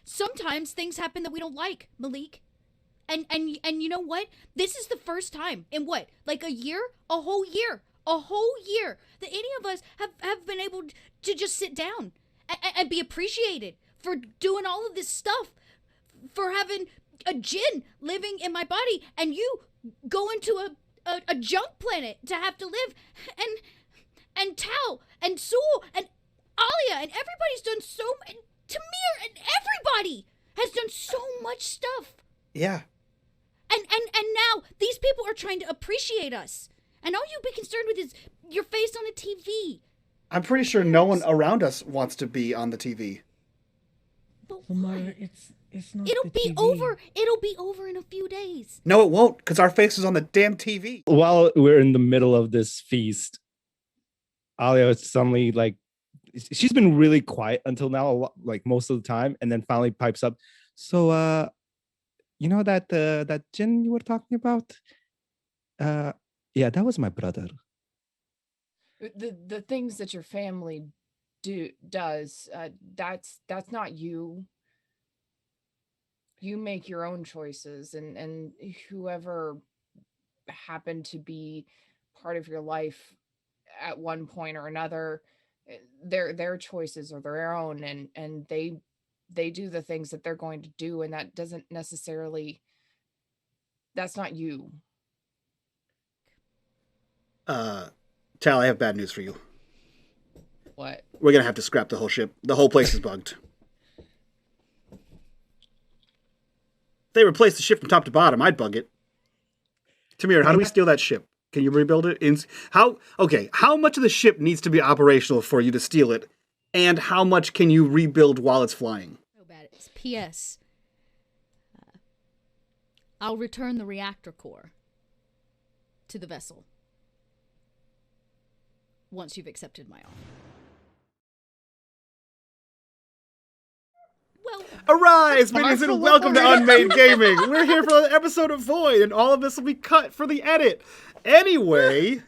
sometimes things happen that we don't like, Malik. And you know what? This is the first time in what? Like a year? A whole year. A whole year that any of us have been able to just sit down and be appreciated for doing all of this stuff, for having a djinn living in my body, and you go into a junk planet to have to live, and Tal and Sul and Alia and everybody's done so, and Tamir and everybody has done so much stuff. Yeah. And now these people are trying to appreciate us, and all you be concerned with is your face on a TV. I'm pretty sure no one around us wants to be on the TV. But Mara, it's not. it'll the be TV. over. It'll be over in a few days. No, it won't, because our face is on the damn TV. While we're in the middle of this feast, Alia is suddenly like, she's been really quiet until now, like most of the time, and then finally pipes up. So, you know that djinn you were talking about? Yeah, that was my brother. The things that your family does, that's not you. You make your own choices, and whoever happened to be part of your life at one point or another, their choices are their own, and they do the things that they're going to do, and that doesn't necessarily, that's not you. Tal, I have bad news for you. What? We're gonna have to scrap the whole ship. The whole place is bugged. If they replaced the ship from top to bottom, I'd bug it. Tamir, how do we steal that ship? Can you rebuild it? How much of the ship needs to be operational for you to steal it? And how much can you rebuild while it's flying? So bad. It's P.S. I'll return the reactor core to the vessel once you've accepted my offer. Well, Arise, minions, and welcome to unMadeGaming. We're here for an episode of Void, and all of this will be cut for the edit. Anyway,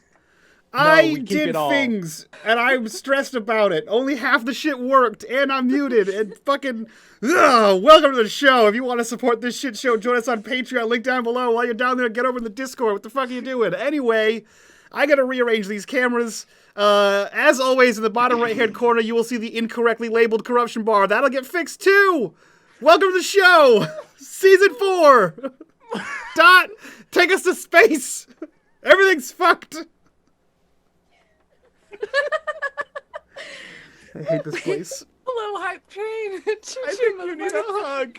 I did things, and I'm stressed about it. Only half the shit worked, and I'm muted, and fucking... welcome to the show. If you want to support this shit show, join us on Patreon, link down below. While you're down there, get over in the Discord. What the fuck are you doing? Anyway, I gotta rearrange these cameras. As always, in the bottom right-hand corner, you will see the incorrectly labeled corruption bar. That'll get fixed, too! Welcome to the show! Season 4! Dot, take us to space! Everything's fucked! I hate this place. Hello, hype train. I think you need a hug.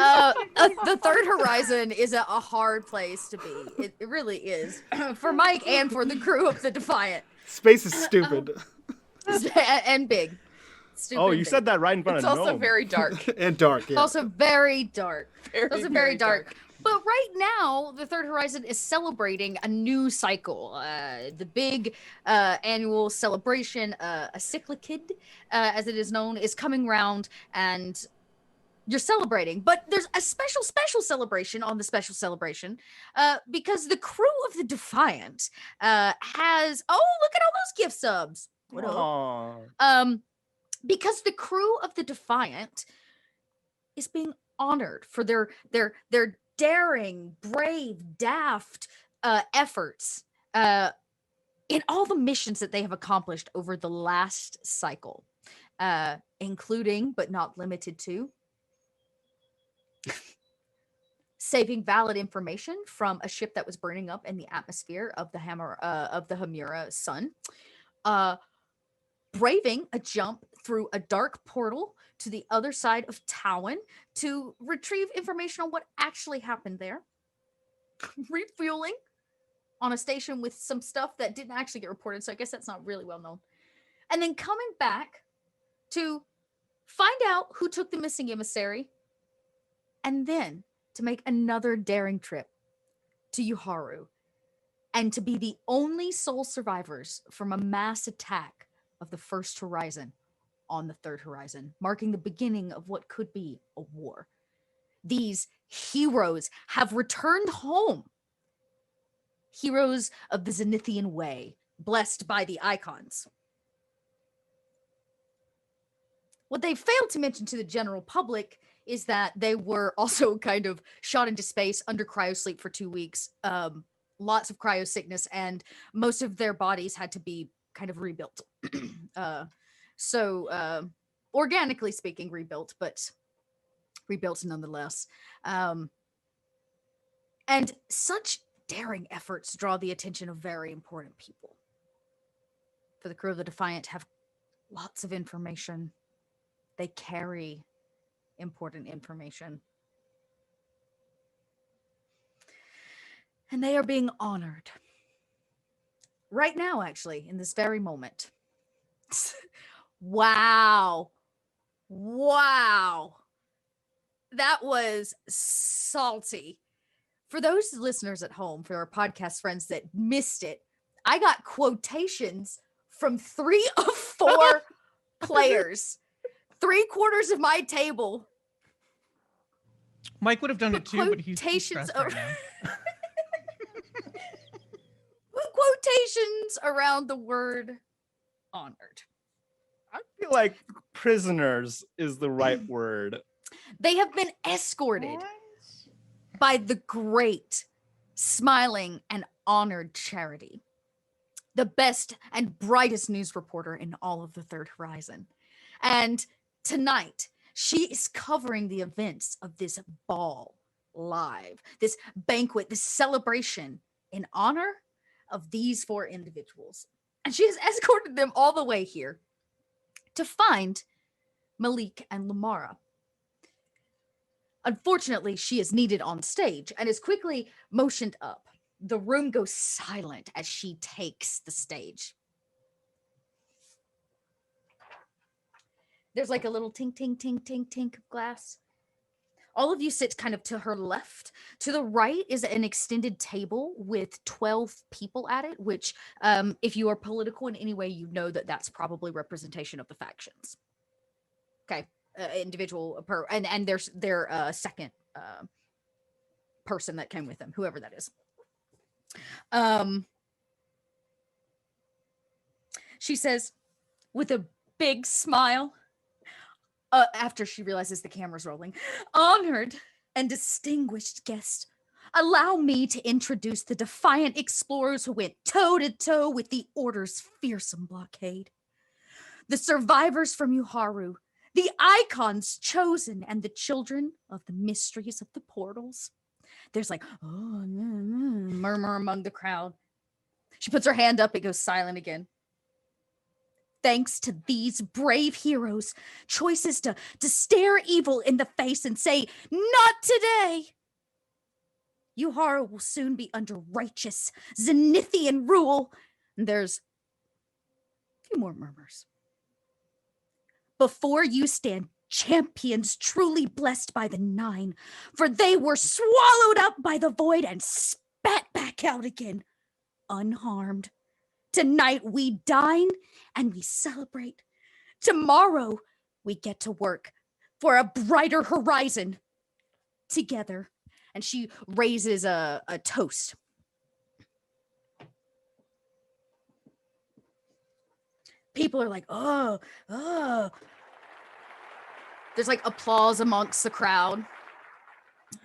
The third horizon is a hard place to be. It really is. For Mike and for the crew of the Defiant. Space is stupid. And big. Stupid. Oh, you said that right in front It's of also Gnome. very dark. And dark, yeah. Also very dark. Very dark. But right now, the Third Horizon is celebrating a new cycle. The big annual celebration, a cyclicid, as it is known, is coming round, and you're celebrating. But there's a special celebration on the special celebration, because the crew of the Defiant has... Oh, look at all those gift subs! What up? Because the crew of the Defiant is being honored for their daring, brave, daft efforts in all the missions that they have accomplished over the last cycle, including, but not limited to, saving valid information from a ship that was burning up in the atmosphere of the Hamura sun, braving a jump through a dark portal to the other side of Towin to retrieve information on what actually happened there, refueling on a station with some stuff that didn't actually get reported, so I guess that's not really well known, and then coming back to find out who took the missing emissary, and then to make another daring trip to Uhara, and to be the only sole survivors from a mass attack of the First Horizon on the Third Horizon, marking the beginning of what could be a war. These heroes have returned home. Heroes of the Zenithian way, blessed by the icons. What they failed to mention to the general public is that they were also kind of shot into space under cryosleep for 2 weeks, lots of cryo sickness, and most of their bodies had to be kind of rebuilt. So organically speaking, rebuilt, but rebuilt nonetheless. And such daring efforts draw the attention of very important people. For the crew of the Defiant have lots of information. They carry important information. And they are being honored. Right now, actually, in this very moment. Wow. Wow. That was salty. For those listeners at home, for our podcast friends that missed it, I got quotations from 3 of 4 players. 3/4 of my table. Mike would have done it too, but he's stressed right now. Quotations around the word honored. I feel like prisoners is the right word. They have been escorted by the great, smiling, and honored Charity, the best and brightest news reporter in all of the Third Horizon. And tonight, she is covering the events of this ball live, this banquet, this celebration in honor of these 4 individuals. And she has escorted them all the way here to find Malik and Lamara. Unfortunately, she is needed on stage and is quickly motioned up. The room goes silent as she takes the stage. There's like a little tink, tink, tink, tink, tink of glass. All of you sit kind of to her left. To the right is an extended table with 12 people at it, which if you are political in any way, you know that that's probably representation of the factions. Okay. Individual and there's their second person that came with them, whoever that is. She says with a big smile, after she realizes the camera's rolling, honored and distinguished guest, allow me to introduce the Defiant explorers who went toe-to-toe with the Order's fearsome blockade. The survivors from Uhara, the icons chosen, and the children of the mysteries of the portals. There's like, murmur among the crowd. She puts her hand up, it goes silent again. Thanks to these brave heroes, choices to stare evil in the face and say, not today. Uhara will soon be under righteous Zenithian rule. And there's a few more murmurs. Before you stand champions truly blessed by the 9, for they were swallowed up by the void and spat back out again, unharmed. Tonight we dine and we celebrate. Tomorrow we get to work for a brighter horizon together. And she raises a toast. People are like, oh. There's like applause amongst the crowd.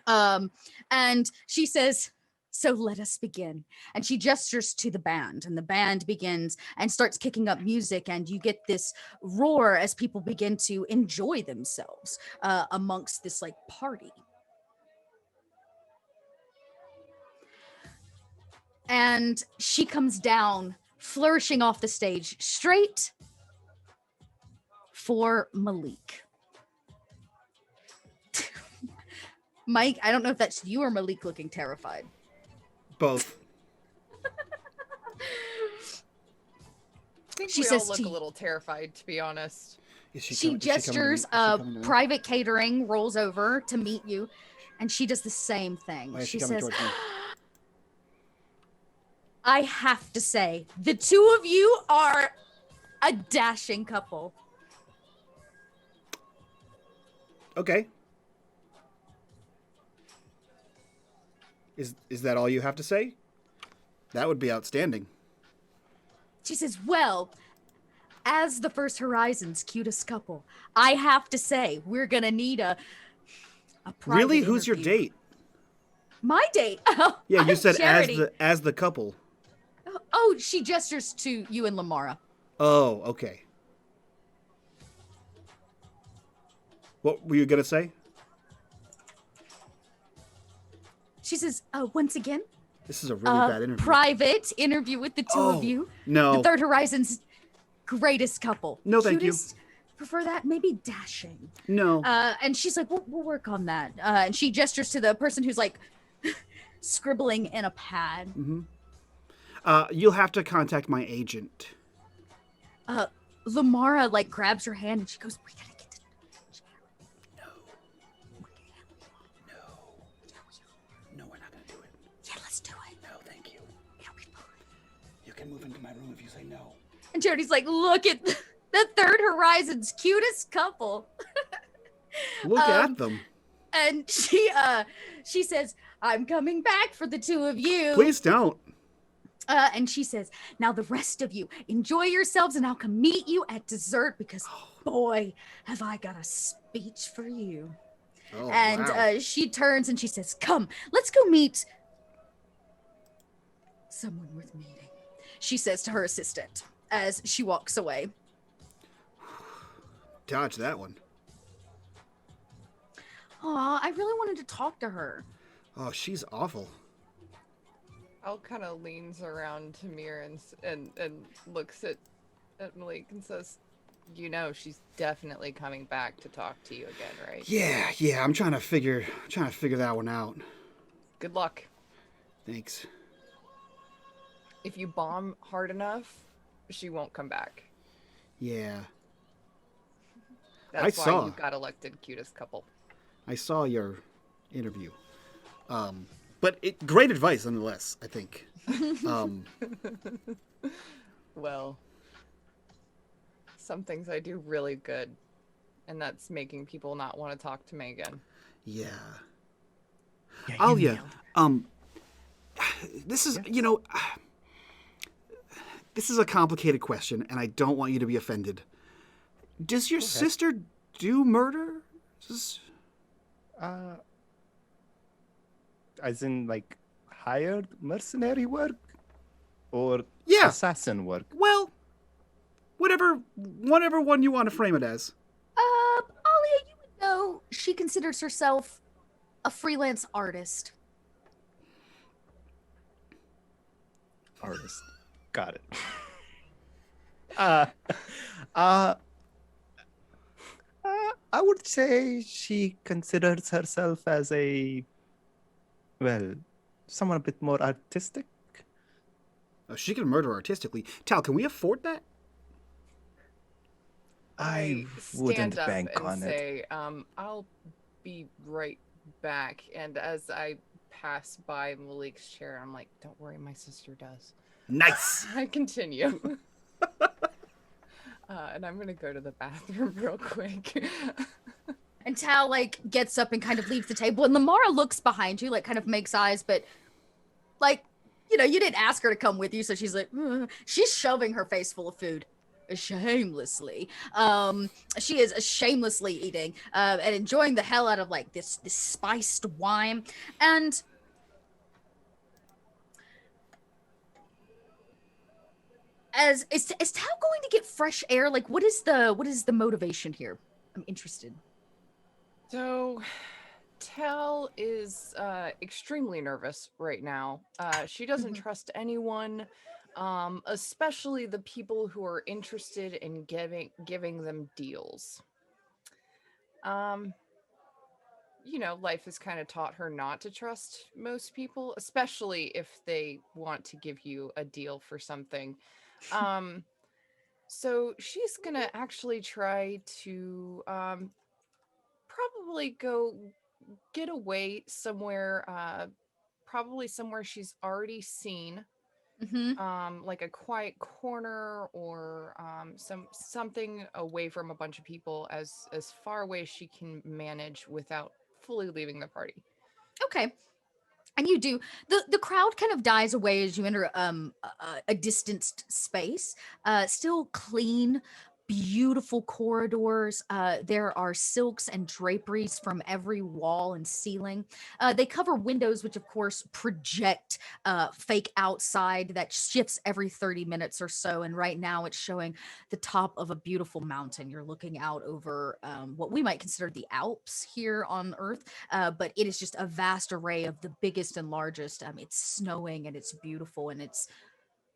And she says, so let us begin. And she gestures to the band, and the band begins and starts kicking up music, and you get this roar as people begin to enjoy themselves amongst this like party. And she comes down, flourishing off the stage, straight for Malik. Mike, I don't know if that's you or Malik looking terrified. Both. I think She we says all look to a little terrified, to be honest. She gestures, private catering rolls over to meet you, and she does the same thing. She says, I have to say, the two of you are a dashing couple. Okay. Is that all you have to say? That would be outstanding. She says, well, as the First Horizon's cutest couple, I have to say we're gonna need a private Really? Who's your interview. date? My date? Yeah, you said Charity. as the couple. Oh, she gestures to you and Lamara. Oh, okay. What were you gonna say? She says, once again, This is a really bad interview. private interview with the two of you. No. The Third Horizon's greatest couple. No, thank you. Prefer that? Maybe dashing. No. And she's like, we'll work on that. And she gestures to the person who's like scribbling in a pad. Mm-hmm. You'll have to contact my agent. Lamara like grabs her hand and she goes, we gotta get to No, we're not gonna do it. Yeah, let's do it. No, thank you. You can move into my room if you say no. And Charity's like, look at the Third Horizon's cutest couple. Look at them. And she says, I'm coming back for the two of you. Please don't. And she says, now the rest of you, enjoy yourselves and I'll come meet you at dessert because, boy, have I got a speech for you. Oh, And wow. she turns and she says, come, let's go meet someone worth meeting, she says to her assistant as she walks away. Dodge that one. Aw, I really wanted to talk to her. Oh, she's awful. Al kind of leans around to Mir and looks at Malik and says, you know, she's definitely coming back to talk to you again, right? Yeah. I'm trying to figure that one out. Good luck. Thanks. If you bomb hard enough, she won't come back. Yeah. That's why you got elected cutest couple. I saw your interview. But great advice nonetheless, I think. Well, some things I do really good, and that's making people not want to talk to me again. Yeah. Yeah, This is, this is a complicated question, and I don't want you to be offended. Does your sister do murder? As in, like, hired mercenary work? Or Yeah. assassin work? Well, whatever one you want to frame it as. Alia, you would know she considers herself a freelance artist. Artist. Got it. I would say she considers herself as someone a bit more artistic. She can murder artistically. Tal, can we afford that? I wouldn't bank on say, I'll be right back. And as I pass by Malik's chair, I'm like, don't worry, my sister does. Nice. I continue. And I'm gonna go to the bathroom real quick. And Tal, like, gets up and kind of leaves the table. And Lamara looks behind you, like, kind of makes eyes, but, like, you didn't ask her to come with you, so she's like, she's shoving her face full of food. Shamelessly. She is shamelessly eating, and enjoying the hell out of, like, this spiced wine. And is Tal going to get fresh air? Like, what is the motivation here? I'm interested. So, Tal is extremely nervous right now. She doesn't trust anyone, especially the people who are interested in giving them deals. Life has kind of taught her not to trust most people, especially if they want to give you a deal for something. So she's gonna actually try to probably go get away somewhere, probably somewhere she's already seen, like a quiet corner or something away from a bunch of people, as far away as she can manage without fully leaving the party. Okay. And you do. The crowd kind of dies away as you enter a distanced space. Still clean, beautiful corridors. There are silks and draperies from every wall and ceiling. They cover windows, which of course project fake outside that shifts every 30 minutes or so. And right now it's showing the top of a beautiful mountain. You're looking out over what we might consider the Alps here on Earth, but it is just a vast array of the biggest and largest. It's snowing and it's beautiful and it's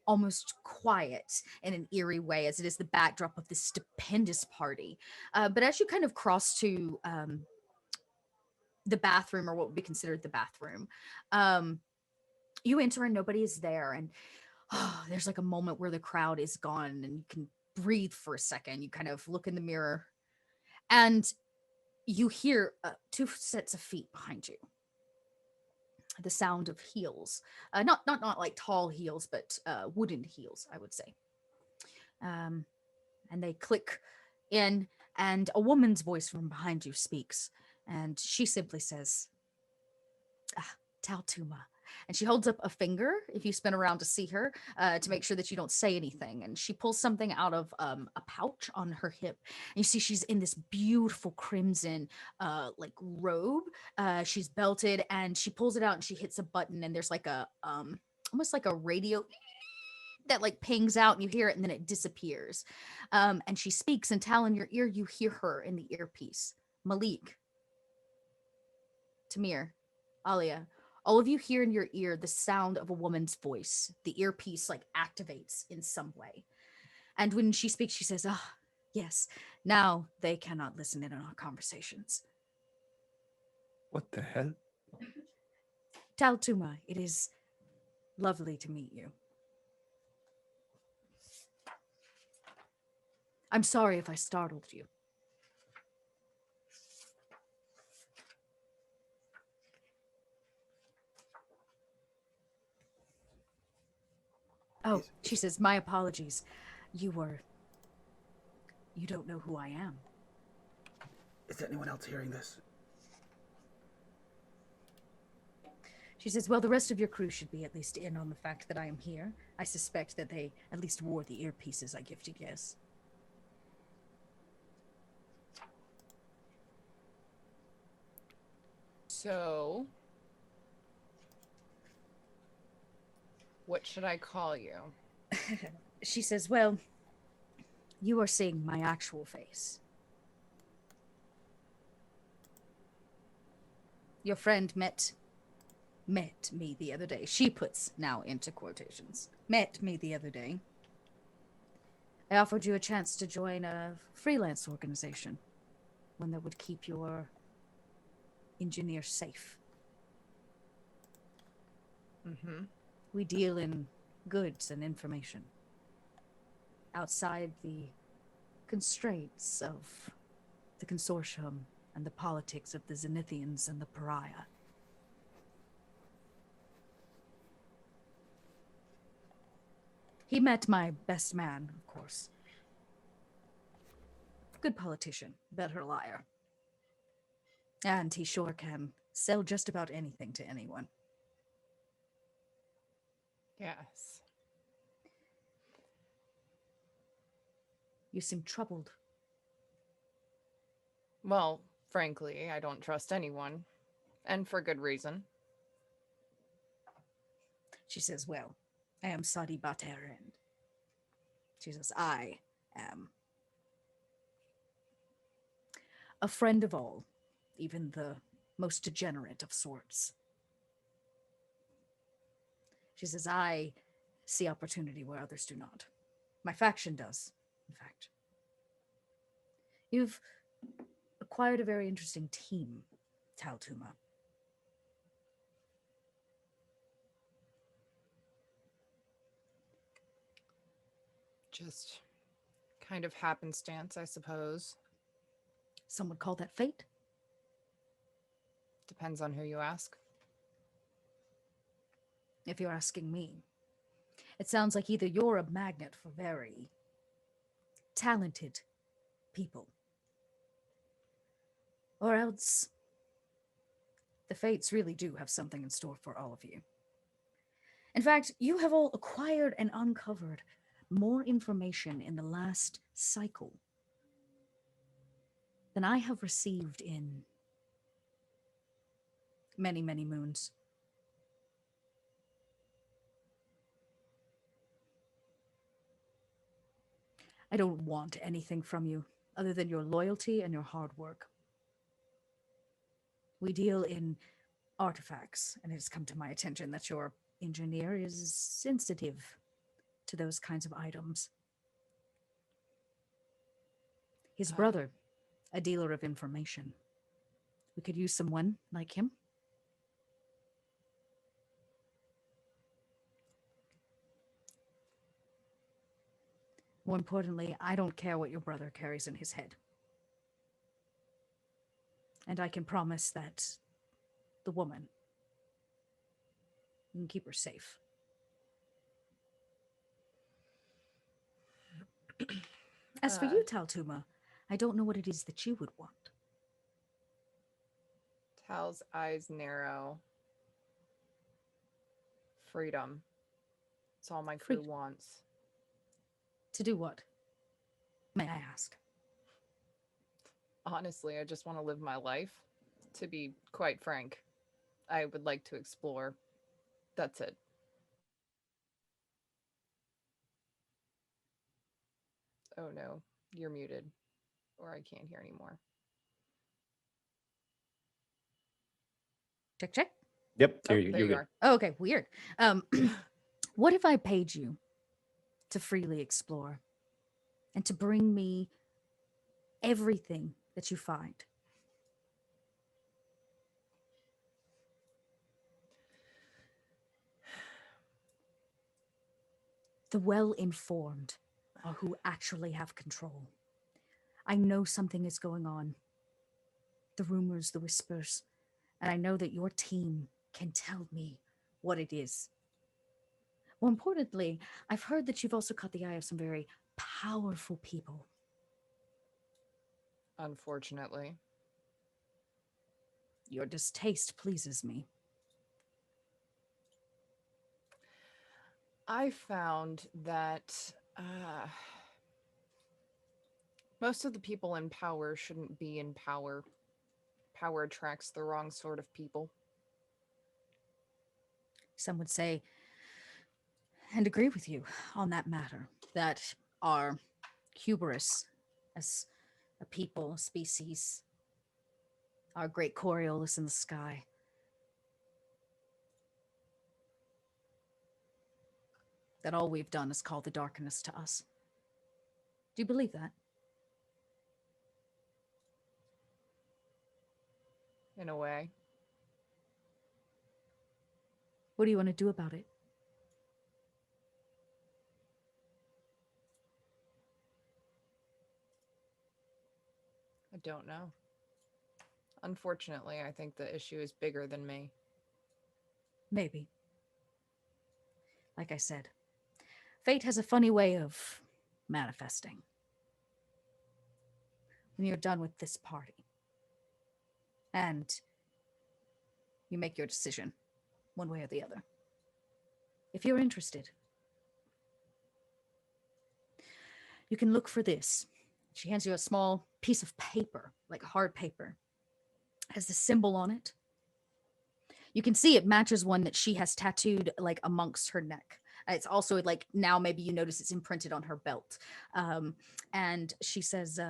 almost quiet in an eerie way as it is the backdrop of this stupendous party. But as you kind of cross to the bathroom, or what would be considered the bathroom, you enter and nobody is there. And there's like a moment where the crowd is gone and you can breathe for a second. You kind of look in the mirror and you hear 2 sets of feet behind you. The sound of heels, not like tall heels, but wooden heels, I would say. And they click in, and a woman's voice from behind you speaks, and she simply says, Taltuma. And she holds up a finger if you spin around to see her, to make sure that you don't say anything. And she pulls something out of a pouch on her hip. And you see she's in this beautiful crimson like robe. She's belted, and she pulls it out and she hits a button, and there's like a almost like a radio that like pings out, and you hear it and then it disappears. And she speaks, and Tal, in your ear, you hear her in the earpiece. Malik, Tamir, Alia, all of you hear in your ear the sound of a woman's voice. The earpiece like activates in some way. And when she speaks, she says, yes, now they cannot listen in on our conversations. What the hell? Taltuma, it is lovely to meet you. I'm sorry if I startled you. Oh, she says, my apologies. You don't know who I am. Is anyone else hearing this? She says, well, the rest of your crew should be at least in on the fact that I am here. I suspect that they at least wore the earpieces I gifted, yes. So, what should I call you? She says, well, you are seeing my actual face. Your friend met me the other day. She puts now into quotations. Met me the other day. I offered you a chance to join a freelance organization, one that would keep your engineer safe. Mm-hmm. We deal in goods and information outside the constraints of the Consortium and the politics of the Zenithians and the Pariah. He met my best man, of course. Good politician, better liar. And he sure can sell just about anything to anyone. Yes. You seem troubled. Well, frankly, I don't trust anyone. And for good reason. She says, well, I am Sadi Bateren. She says, I am a friend of all, even the most degenerate of sorts. She says, I see opportunity where others do not. My faction does, in fact. You've acquired a very interesting team, Taltuma. Just kind of happenstance, I suppose. Some would call that fate. Depends on who you ask. If you're asking me, it sounds like either you're a magnet for very talented people, or else The Fates really do have something in store for all of you. In fact, you have all acquired and uncovered more information in the last cycle than I have received in many, many moons. I don't want anything from you other than your loyalty and your hard work. We deal in artifacts, and it has come to my attention that your engineer is sensitive to those kinds of items. His brother, a dealer of information. We could use someone like him. More importantly, I don't care what your brother carries in his head. And I can promise that the woman, you can keep her safe. As for you, Taltuma, I don't know what it is that you would want. Tal's eyes narrow. Freedom. It's all my crew wants. To do what? May I ask? Honestly, I just want to live my life. To be quite frank, I would like to explore. That's it. Oh no, you're muted. Or I can't hear anymore. Check, check. Yep, There you're you good. are. Oh, okay, weird. What if I paid you to freely explore and to bring me everything that you find? The well-informed are who actually have control. I know something is going on. The rumors, the whispers, and I know that your team can tell me what it is. More importantly, I've heard that you've also caught the eye of some very powerful people. Unfortunately. Your distaste pleases me. I found that most of the people in power shouldn't be in power. Power attracts the wrong sort of people. Some would say, and agree with you on that matter, that our hubris as a people, a species, our great Coriolis in the sky, that all we've done is call the darkness to us. Do you believe that? In a way. What do you want to do about it? I don't know. Unfortunately, I think the issue is bigger than me. Maybe. Like I said, fate has a funny way of manifesting. When you're done with this party, and you make your decision, one way or the other. If you're interested, you can look for this. She hands you a small piece of paper, like hard paper. It has the symbol on it. You can see it matches one that she has tattooed like amongst her neck. It's also like now maybe you notice it's imprinted on her belt. And she says,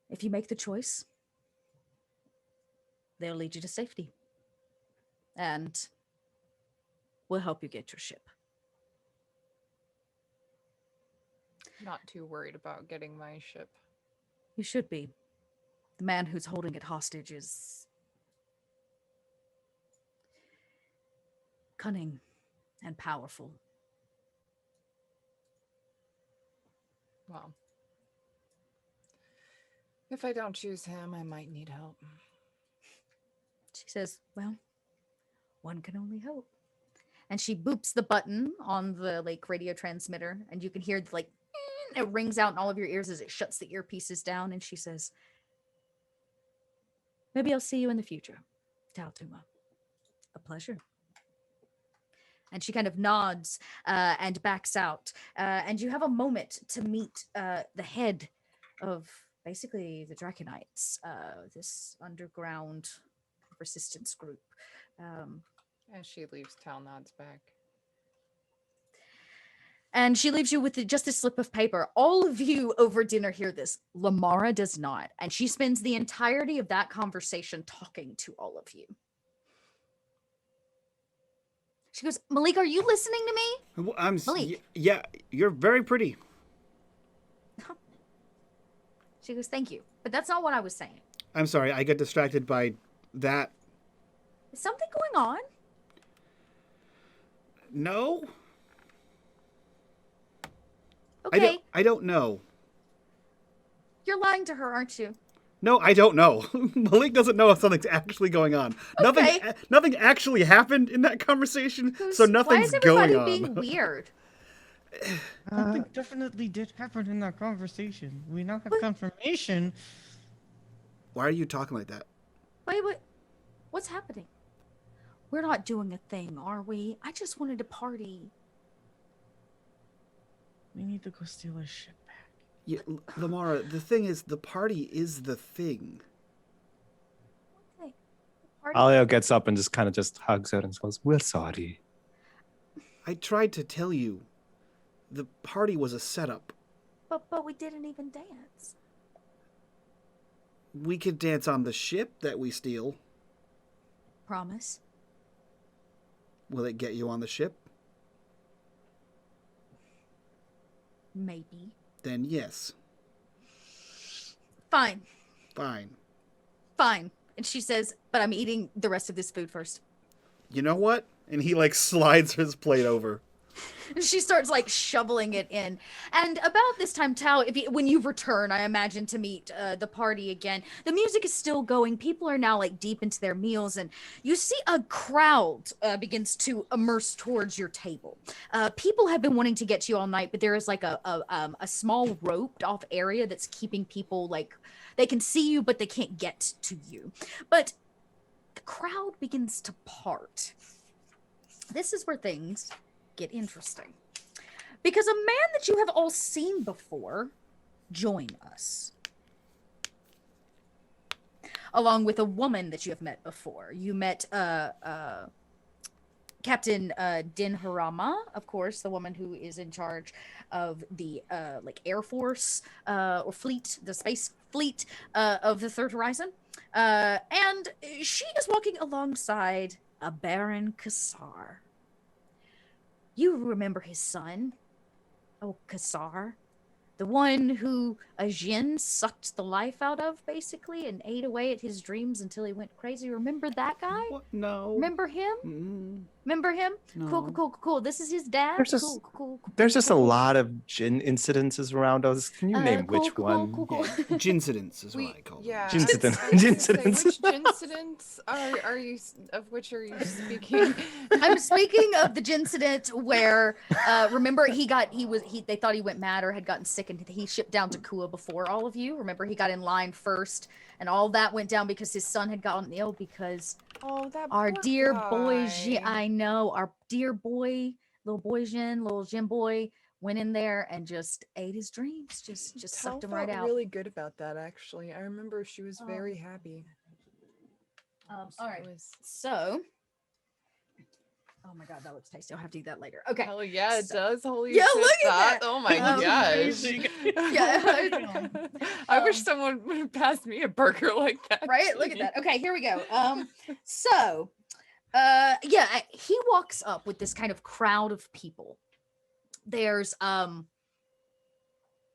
if you make the choice, they'll lead you to safety. And we'll help you get your ship. Not too worried about getting my ship. You should be. The man who's holding it hostage is cunning and powerful. Well, if I don't choose him, I might need help. She says, well, one can only hope. And she boops the button on the like radio transmitter, and you can hear like it rings out in all of your ears as it shuts the earpieces down. And she says, Maybe I'll see you in the future. Taltuma. A pleasure. And she kind of nods and backs out. And you have a moment to meet the head of basically the Draconites, this underground resistance group. As she leaves, Tal nods back. And she leaves you with just a slip of paper. All of you over dinner hear this. Lamara does not. And she spends the entirety of that conversation talking to all of you. She goes, Malik, are you listening to me? Malik. Yeah, you're very pretty. She goes, thank you. But that's not what I was saying. I'm sorry, I get distracted by that. Is something going on? No. Okay. I don't know. You're lying to her, aren't you? No, I don't know. Malik doesn't know if something's actually going on. Okay. Nothing actually happened in that conversation, so nothing's going on. Why is everybody being weird? Something definitely did happen in that conversation. We now have confirmation. Why are you talking like that? Wait, what's happening? We're not doing a thing, are we? I just wanted to party. We need to go steal our ship back. Yeah, Lamara, the thing is, the party is the thing. Okay. Alia gets up and just kind of just hugs her and goes, "We're sorry." I tried to tell you. The party was a setup. But we didn't even dance. We could dance on the ship that we steal. Promise? Will it get you on the ship? Maybe. Then yes. Fine. Fine. Fine. And she says, but I'm eating the rest of this food first. You know what? And he slides his plate over. And she starts shoveling it in. And about this time, Tao, when you return, I imagine, to meet the party again, the music is still going. People are now deep into their meals, and you see a crowd begins to immerse towards your table. People have been wanting to get to you all night, but there is a small roped off area that's keeping people they can see you, but they can't get to you. But the crowd begins to part. This is where things get interesting, because a man that you have all seen before join us, along with a woman that you have met before. You met Captain Din Harama, of course, the woman who is in charge of the Air Force or fleet, the space fleet of the Third Horizon, and she is walking alongside a Baron Kassar. You remember his son, Kassar, the one who a Jinn sucked the life out of, basically, and ate away at his dreams until he went crazy. Remember that guy? What? No. Remember him? Mm. Remember him? No. Cool. This is his dad. There's just a lot of Jinn incidences around us. Can you name which one? Cool. Gincidents is what I call them. Yeah. Gincident. Which gincidents are you? Of which are you speaking? I'm speaking of the gincident where, remember, they thought he went mad or had gotten sick, and he shipped down to Kua before all of you. Remember, he got in line first, and all that went down because his son had gotten ill because our dear boy, I know, our dear boy, little Jin boy, went in there and just ate his dreams, just sucked him right out. Really good about that, actually. I remember she was very happy. All right, so. Oh my god, that looks tasty. I'll have to eat that later. Okay. Oh yeah, it does. Holy yeah, shit, look at that. Oh my gosh. Yeah. I wish someone would have passed me a burger like that. Right? Look at that. Okay, here we go. He walks up with this kind of crowd of people. There's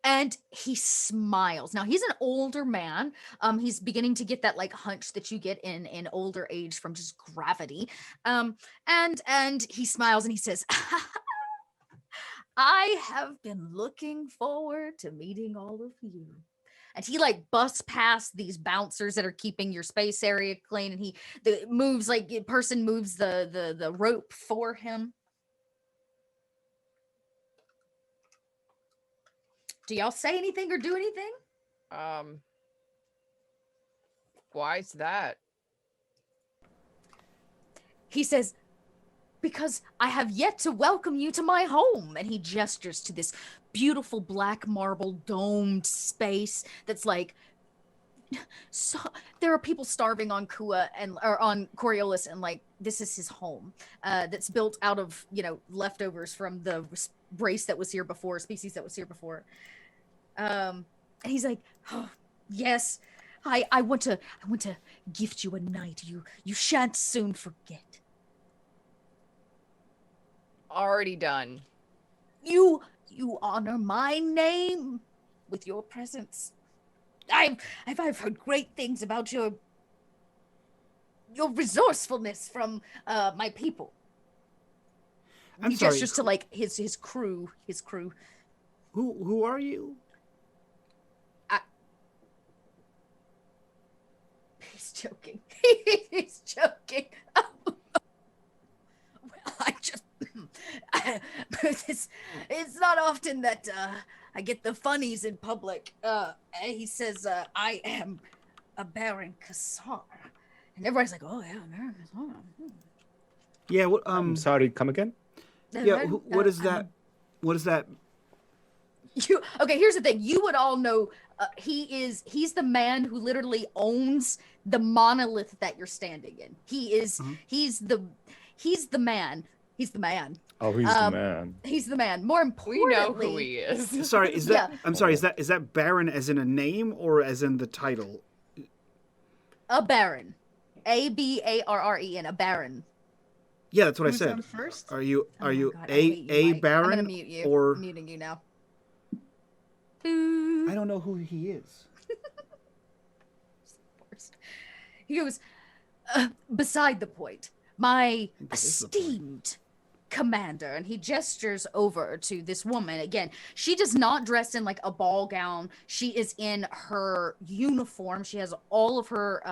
and he smiles. Now he's an older man. He's beginning to get that hunch that you get in older age from just gravity. And he smiles and he says, I have been looking forward to meeting all of you. And he busts past these bouncers that are keeping your space area clean, and person moves the rope for him. Do y'all say anything or do anything? Why's that? He says, because I have yet to welcome you to my home. And he gestures to this beautiful black marble domed space that's like, so there are people starving on Kua or on Coriolis, and like this is his home, that's built out of leftovers from the race that was here before, species that was here before. And he's like, oh, yes, I want to gift you a night you shan't soon forget. Already done. You honor my name with your presence. I've heard great things about your resourcefulness from my people. I'm he sorry. gestures to like his crew. Who are you? He's joking. He's joking. Well, I just it's not often that I get the funnies in public. He says, I am a Baron Kassar. And everybody's like, oh, yeah, Baron Kassar. Yeah, I'm sorry, come again? Yeah, what is that? What is that? Okay, here's the thing. You would all know he's the man who literally owns the monolith that you're standing in. He's the man. He's the man. Oh, he's the man. He's the man. More importantly, we know who he is. Sorry, is that? Yeah. I'm sorry. Is that Baron as in a name or as in the title? A Baron, Abarren, a Baron. Yeah, that's what I Who's said. on first? Are you Oh my God, I a hate you, Mike. Baron I'm gonna mute you. or? I'm muting you now. I don't know who he is. He goes, beside the point, my That is the point. esteemed commander, and he gestures over to this woman. Again, she does not dress in like a ball gown. She is in her uniform. She has all of her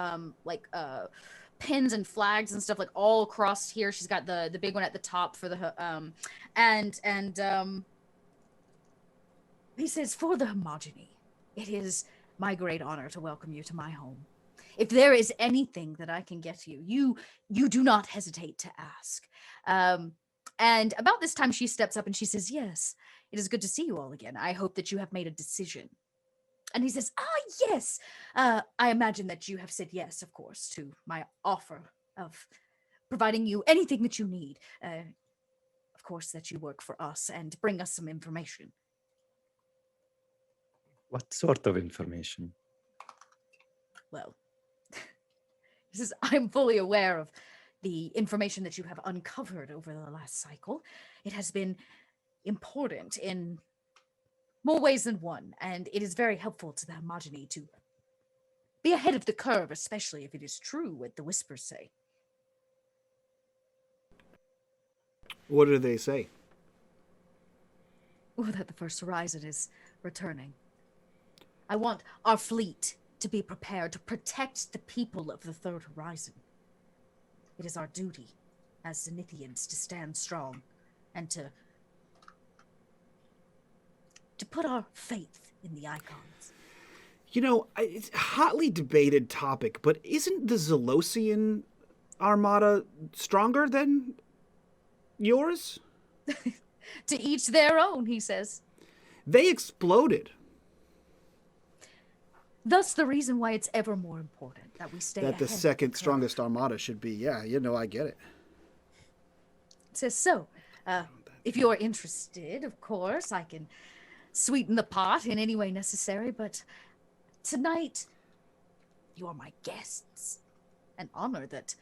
pins and flags and stuff like all across here. She's got the big one at the top for the he says, for the homogeny, it is my great honor to welcome you to my home. If there is anything that I can get you do not hesitate to ask. And about this time, she steps up and she says, yes, it is good to see you all again. I hope that you have made a decision. And he says, yes. I imagine that you have said yes, of course, to my offer of providing you anything that you need. Of course, that you work for us and bring us some information. What sort of information? Well, he says, I'm fully aware of the information that you have uncovered over the last cycle. It has been important in more ways than one, and it is very helpful to the homogeny to be ahead of the curve, especially if it is true what the whispers say. What do they say? Oh, that the First Horizon is returning. I want our fleet to be prepared to protect the people of the Third Horizon. It is our duty as Zenithians to stand strong and to put our faith in the icons. You know, it's a hotly debated topic, but isn't the Zelosian armada stronger than yours? To each their own, he says. They exploded. Thus the reason why it's ever more important that we stay That the ahead of second curve. strongest armada should be. Yeah, I get it. It says so. If you're interested, of course, I can sweeten the pot in any way necessary, but tonight you are my guests. An honor that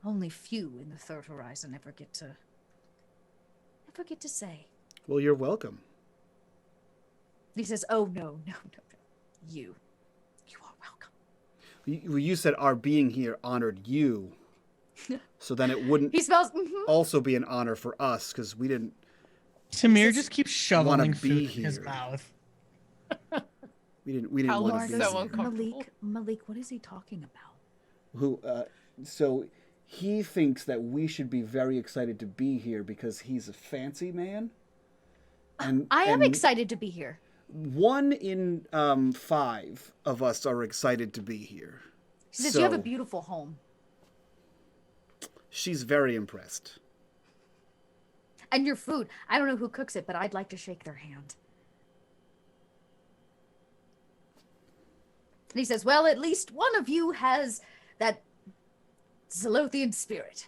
only few in the Third Horizon ever get to say. Well, you're welcome. He says, oh, no. You are welcome. You said our being here honored you. So then it wouldn't He smells, also be an honor for us because we didn't. Samir just keeps shoveling be food in his here. mouth. We didn't How want long to is be so here. uncomfortable? Malik, what is he talking about? Who? So he thinks that we should be very excited to be here because he's a fancy man. And I am and excited to be here. 1 in 5 of us are excited to be here. She says, you have a So, beautiful home. she's very impressed. And your food. I don't know who cooks it, but I'd like to shake their hand. And he says, well, at least one of you has that Zalothian spirit.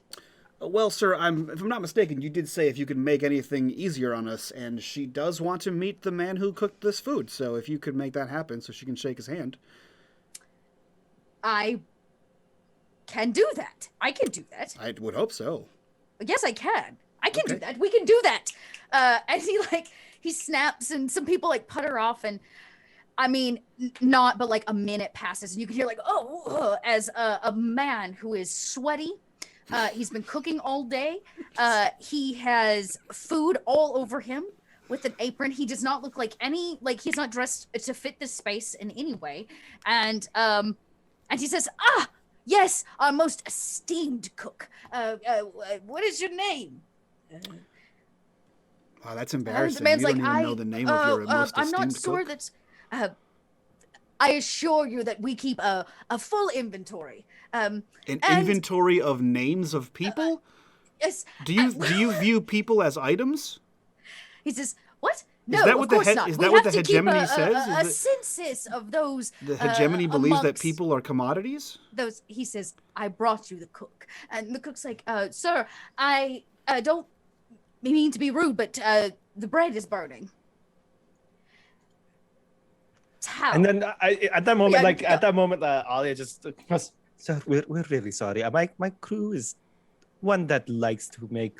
Well, sir, if I'm not mistaken, you did say if you could make anything easier on us, and she does want to meet the man who cooked this food. So if you could make that happen so she can shake his hand. I can do that. I can do that. I would hope so. Yes, I can. I can Okay. do that. We can do that. And he snaps, and some people like putter off, and I mean, not, but like a minute passes, and you can hear like, as a man who is sweaty. He's been cooking all day. He has food all over him with an apron. He does not look like he's not dressed to fit this space in any way. And he says, yes, our most esteemed cook. What is your name? Wow, that's embarrassing. The man's You don't like, even know the name of your most I'm not esteemed sure cook? that's. I assure you that we keep a full inventory. An inventory of names of people? Yes. Do you view people as items? He says, what? Is No, that of what course the not. is We that what have the to keep hegemony a says? census of those. The hegemony believes that amongst people are commodities? those. He says, I brought you the cook. And the cook's like, sir, I don't mean to be rude, but the bread is burning. How? And then at that moment, Alia just goes, "Sir, we're really sorry. My crew is one that likes to make,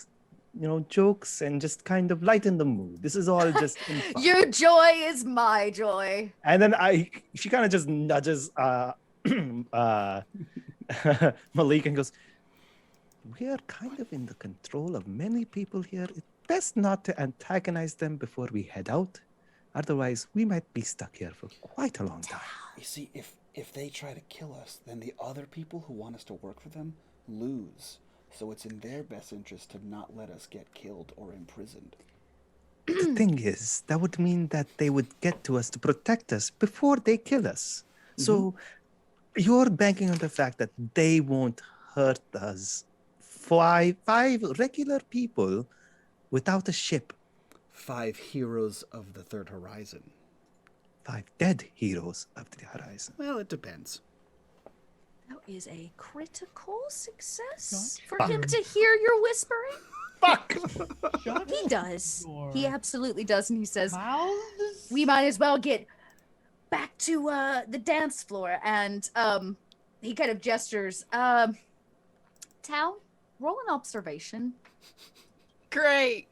jokes and just kind of lighten the mood. This is all just in fun." Your joy is my joy. And then she kind of just nudges Malik and goes, "We are kind of in the control of many people here. It's best not to antagonize them before we head out. Otherwise, we might be stuck here for quite a long time." You see, if they try to kill us, then the other people who want us to work for them lose. So it's in their best interest to not let us get killed or imprisoned. The thing is, that would mean that they would get to us to protect us before they kill us. So you're banking on the fact that they won't hurt us. Five regular people without a ship. 5 heroes of the Third Horizon. 5 dead heroes of the horizon. Well, it depends. That is a critical success for him to hear your whispering. Fuck! He does. He absolutely does. And he says, Mouths? we might as well get back to the dance floor. And he kind of gestures. Tao, roll an observation. Great.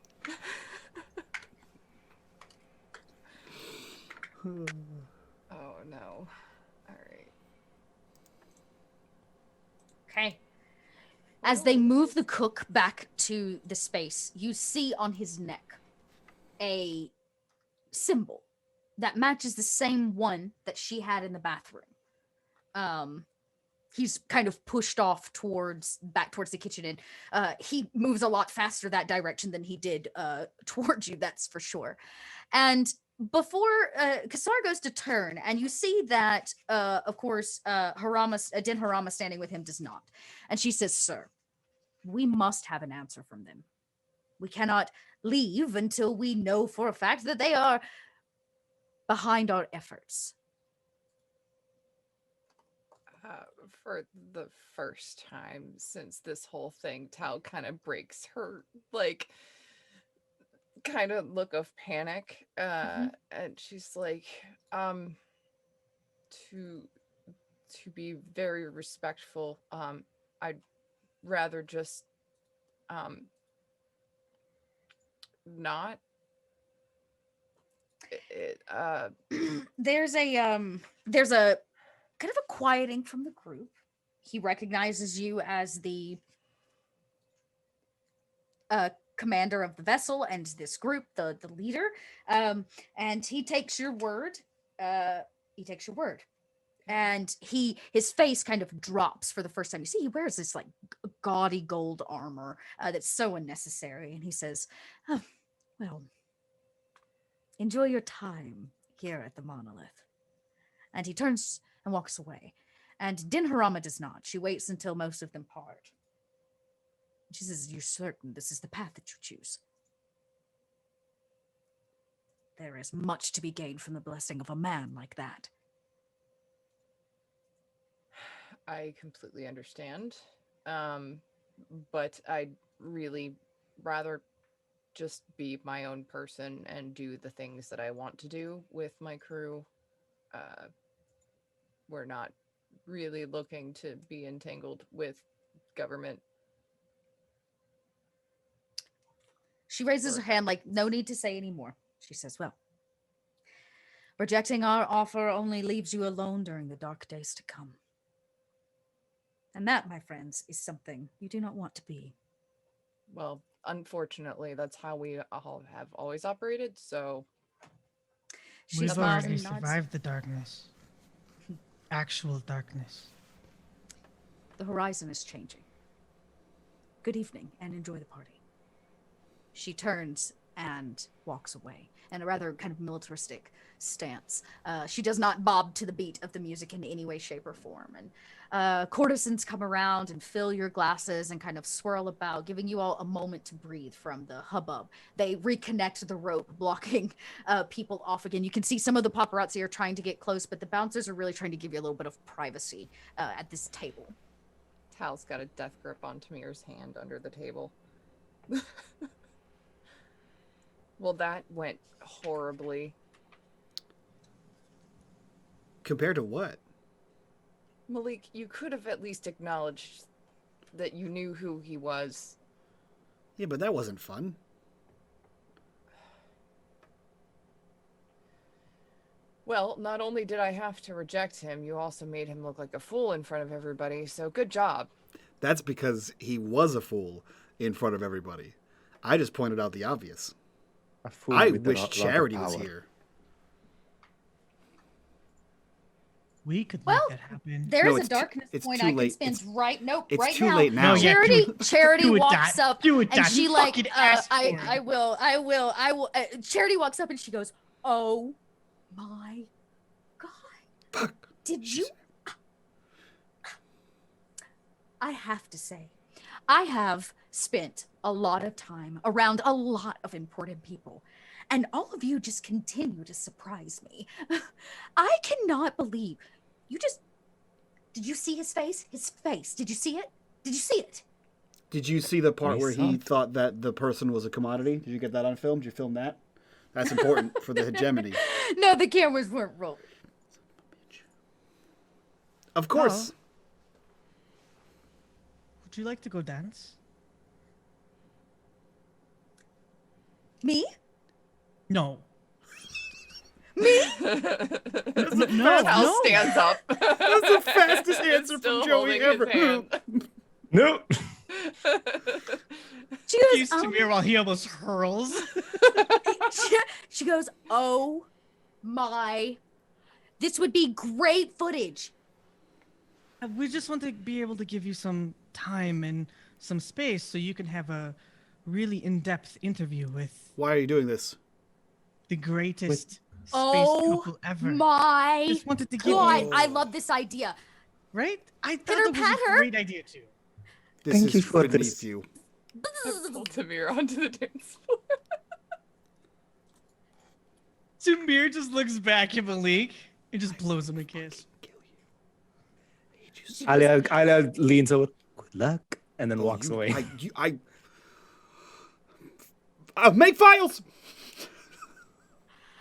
Oh no. All right. Okay. As they move the cook back to the space, you see on his neck a symbol that matches the same one that she had in the bathroom. He's kind of pushed off back towards the kitchen, and he moves a lot faster that direction than he did towards you, that's for sure. And before Kassar goes to turn, and you see that, of course, Din Harama standing with him does not. And she says, sir, we must have an answer from them. We cannot leave until we know for a fact that they are behind our efforts. For the first time since this whole thing, Tao kind of breaks her kind of look of panic, and she's like, to be very respectful, I'd rather just not. There's a kind of a quieting from the group. He recognizes you as the commander of the vessel and this group, the leader. And he takes your word. And his face kind of drops for the first time. You see, he wears this like gaudy gold armor that's so unnecessary. And he says, oh, well, enjoy your time here at the monolith. And he turns and walks away. And Dinharama does not. She waits until most of them part. She says, "You're certain this is the path that you choose? There is much to be gained from the blessing of a man like that." I completely understand. But I'd really rather just be my own person and do the things that I want to do with my crew. We're not really looking to be entangled with government. She raises her hand like, no need to say any more. She says, "Well, rejecting our offer only leaves you alone during the dark days to come. And that, my friends, is something you do not want to be." Well, unfortunately, that's how we all have always operated, so... She We've smiles already and nods. survived the darkness. Actual darkness. The horizon is changing. Good evening, and enjoy the party. She turns and walks away in a rather kind of militaristic stance. She does not bob to the beat of the music in any way, shape, or form. And courtesans come around and fill your glasses and kind of swirl about, giving you all a moment to breathe from the hubbub. They reconnect the rope, blocking people off again. You can see some of the paparazzi are trying to get close, but the bouncers are really trying to give you a little bit of privacy at this table. Tal's got a death grip on Tamir's hand under the table. Well, that went horribly. Compared to what? Malik, you could have at least acknowledged that you knew who he was. Yeah, but that wasn't fun. Well, not only did I have to reject him, you also made him look like a fool in front of everybody, so good job. That's because he was a fool in front of everybody. I just pointed out the obvious. I wish Charity was here. We could Well, make that happen. There's No, a darkness it's point too I can late. spend right. Nope, It's right too now. late now. No, yeah, Charity do it, walks Dad. up Do it, and Dad. she You like, fucking asked for I it. will. Charity walks up and she goes, "Oh my God, Fuck. did you?" I have to say, I have spent a lot of time around a lot of important people, and all of you just continue to surprise me. I cannot believe you just... Did you see his face? His face. Did you see it? Did you see it? Did you see the part We where saw he it. thought that the person was a commodity? Did you get that on film? Did you film that? That's important for the hegemony. No, the cameras weren't rolling. Of course. Would you like to go dance? Me? No. No. Tal stands up. That's the fastest answer Still from Joey holding his ever. hand. No. She goes, Used to me while he almost hurls. she goes, "Oh my, this would be great footage." We just want to be able to give you some time and some space so you can have a really in-depth interview with Why are you doing this? the greatest space Oh couple ever. my Just wanted to give God, you, I love this idea. right? I thought Pitter that was patter. a great idea too. This Thank is you for beneath this. you. I pulled Tamir onto the dance floor. Samir just looks back at Malik and just blows him a kiss. Alia leans over. Good luck, and then walks away. Make files.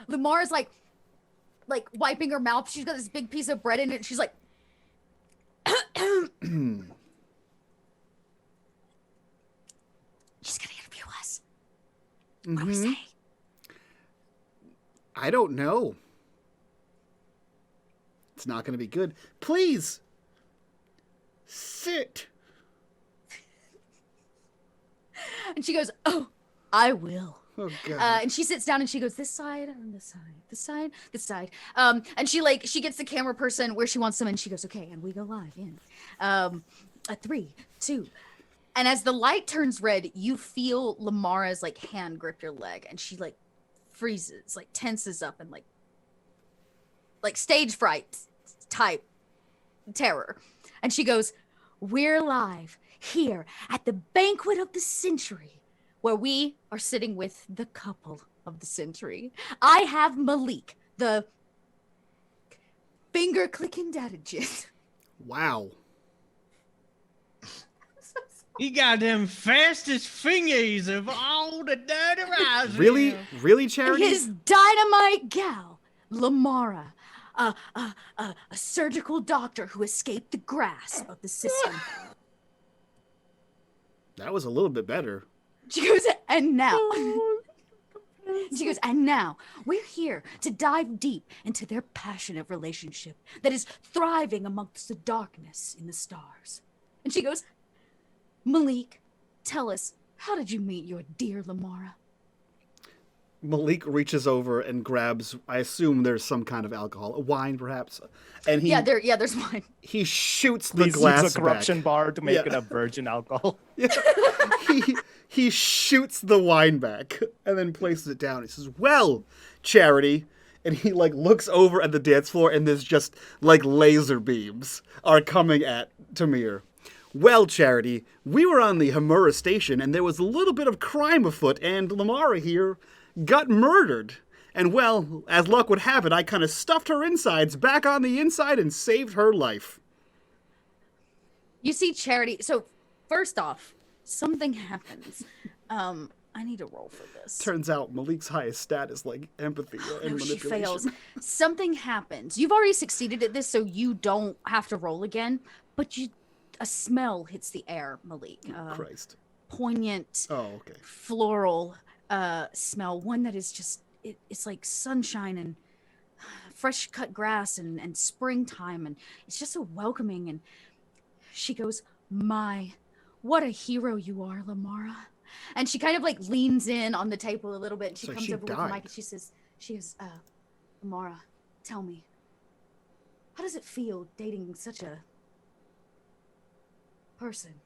Lamar's like wiping her mouth. She's got this big piece of bread in it. She's like, she's gonna interview us. What do we say? I don't know. It's not going to be good. Please sit. And she goes, "Oh, I will." Oh God. And she sits down and she goes, "This side and this side, this side, this side." And she gets the camera person where she wants them, and she goes, "Okay," and we go live in. A 3, 2. And as the light turns red, you feel Lamara's like hand grip your leg, and she like freezes, like tenses up, and like stage fright type terror. And she goes, "We're live here at the banquet of the century, where we are sitting with the couple of the century. I have Malik, the finger-clicking dadajit." Wow. He got them fastest fingers of all the dirty rising. Really? Really, And Charity? his dynamite gal, Lamara, a surgical doctor who escaped the grasp of the system. That was a little bit better. She goes, and now. She goes, and now we're here to dive deep into their passionate relationship that is thriving amongst the darkness in the stars. And she goes, "Malik, tell us, how did you meet your dear Lamara?" Malik reaches over and grabs, I assume there's some kind of alcohol, a wine perhaps, and he There's wine. he shoots the Please glass use a corruption back. bar to make it a virgin alcohol. He shoots the wine back and then places it down. He says, "Well, Charity," and he like looks over at the dance floor and there's just like laser beams are coming at Tamir. "Well, Charity, we were on the Uhara station and there was a little bit of crime afoot and Lamara here got murdered. And well, as luck would have it, I kind of stuffed her insides back on the inside and saved her life." You see, Charity. So, first off, something happens. I need to roll for this. Turns out Malik's highest stat is like empathy and No, she manipulation. fails. Something happens. You've already succeeded at this, so you don't have to roll again. But a smell hits the air, Malik. Christ. Poignant, Oh, okay. floral smell. One that is just, it's like sunshine and fresh cut grass and springtime. And it's just so welcoming. And she goes, "My, what a hero you are, Lamara." And she kind of like leans in on the table a little bit. And she So comes she over with the died. mic and she goes, "Lamara, tell me, how does it feel dating such a person?"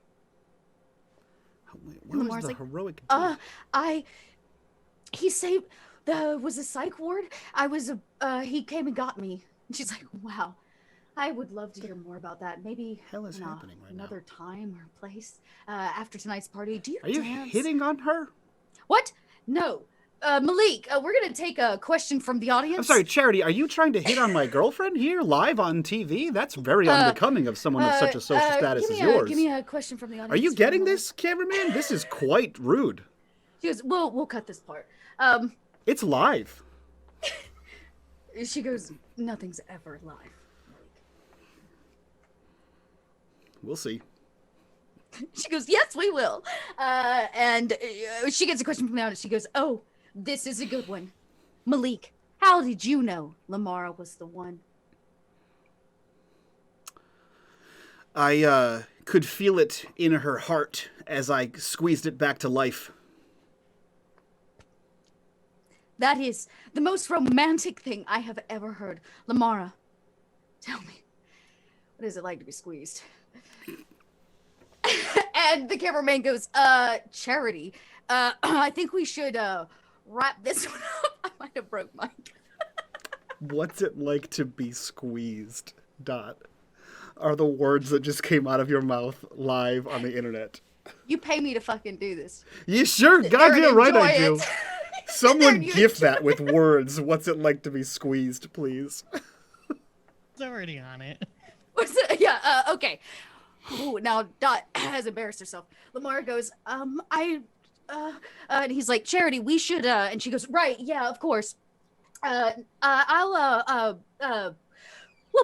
Wait, what was Lamar's the like, heroic? He saved, was a psych ward. He came and got me. And she's like, "Wow, I would love to hear more about that. Maybe hell is happening right now? another time or place after tonight's party. Do you Are you dance?" hitting on her? What? No. Malik, we're going to take a question from the audience. I'm sorry, Charity, are you trying to hit on my girlfriend here live on TV? That's very unbecoming of someone of such a social status as yours. Give me a question from the audience. Are you getting Malik. this, cameraman? This is quite rude. She goes, we'll cut this part. It's live. She goes, "Nothing's ever live, Malik." We'll see. She goes, "Yes, we will." And she gets a question from the audience. She goes, "Oh, this is a good one. Malik, how did you know Lamara was the one?" I could feel it in her heart as I squeezed it back to life. That is the most romantic thing I have ever heard. Lamara, tell me, what is it like to be squeezed? And the cameraman goes, Charity, I think we should wrap this one up. I might have broke Mike. What's it like to be squeezed? Are the words that just came out of your mouth live on the internet. You pay me to fucking do this. You sure? Goddamn right I do. Enjoy it. Someone You gift enjoy that with words. What's it like to be squeezed, please? It's already on it. What's it? Yeah, okay. Ooh, now Dot has embarrassed herself. Lamar goes, and he's like, "Charity, we should, and she goes, "Right, yeah, of course. We'll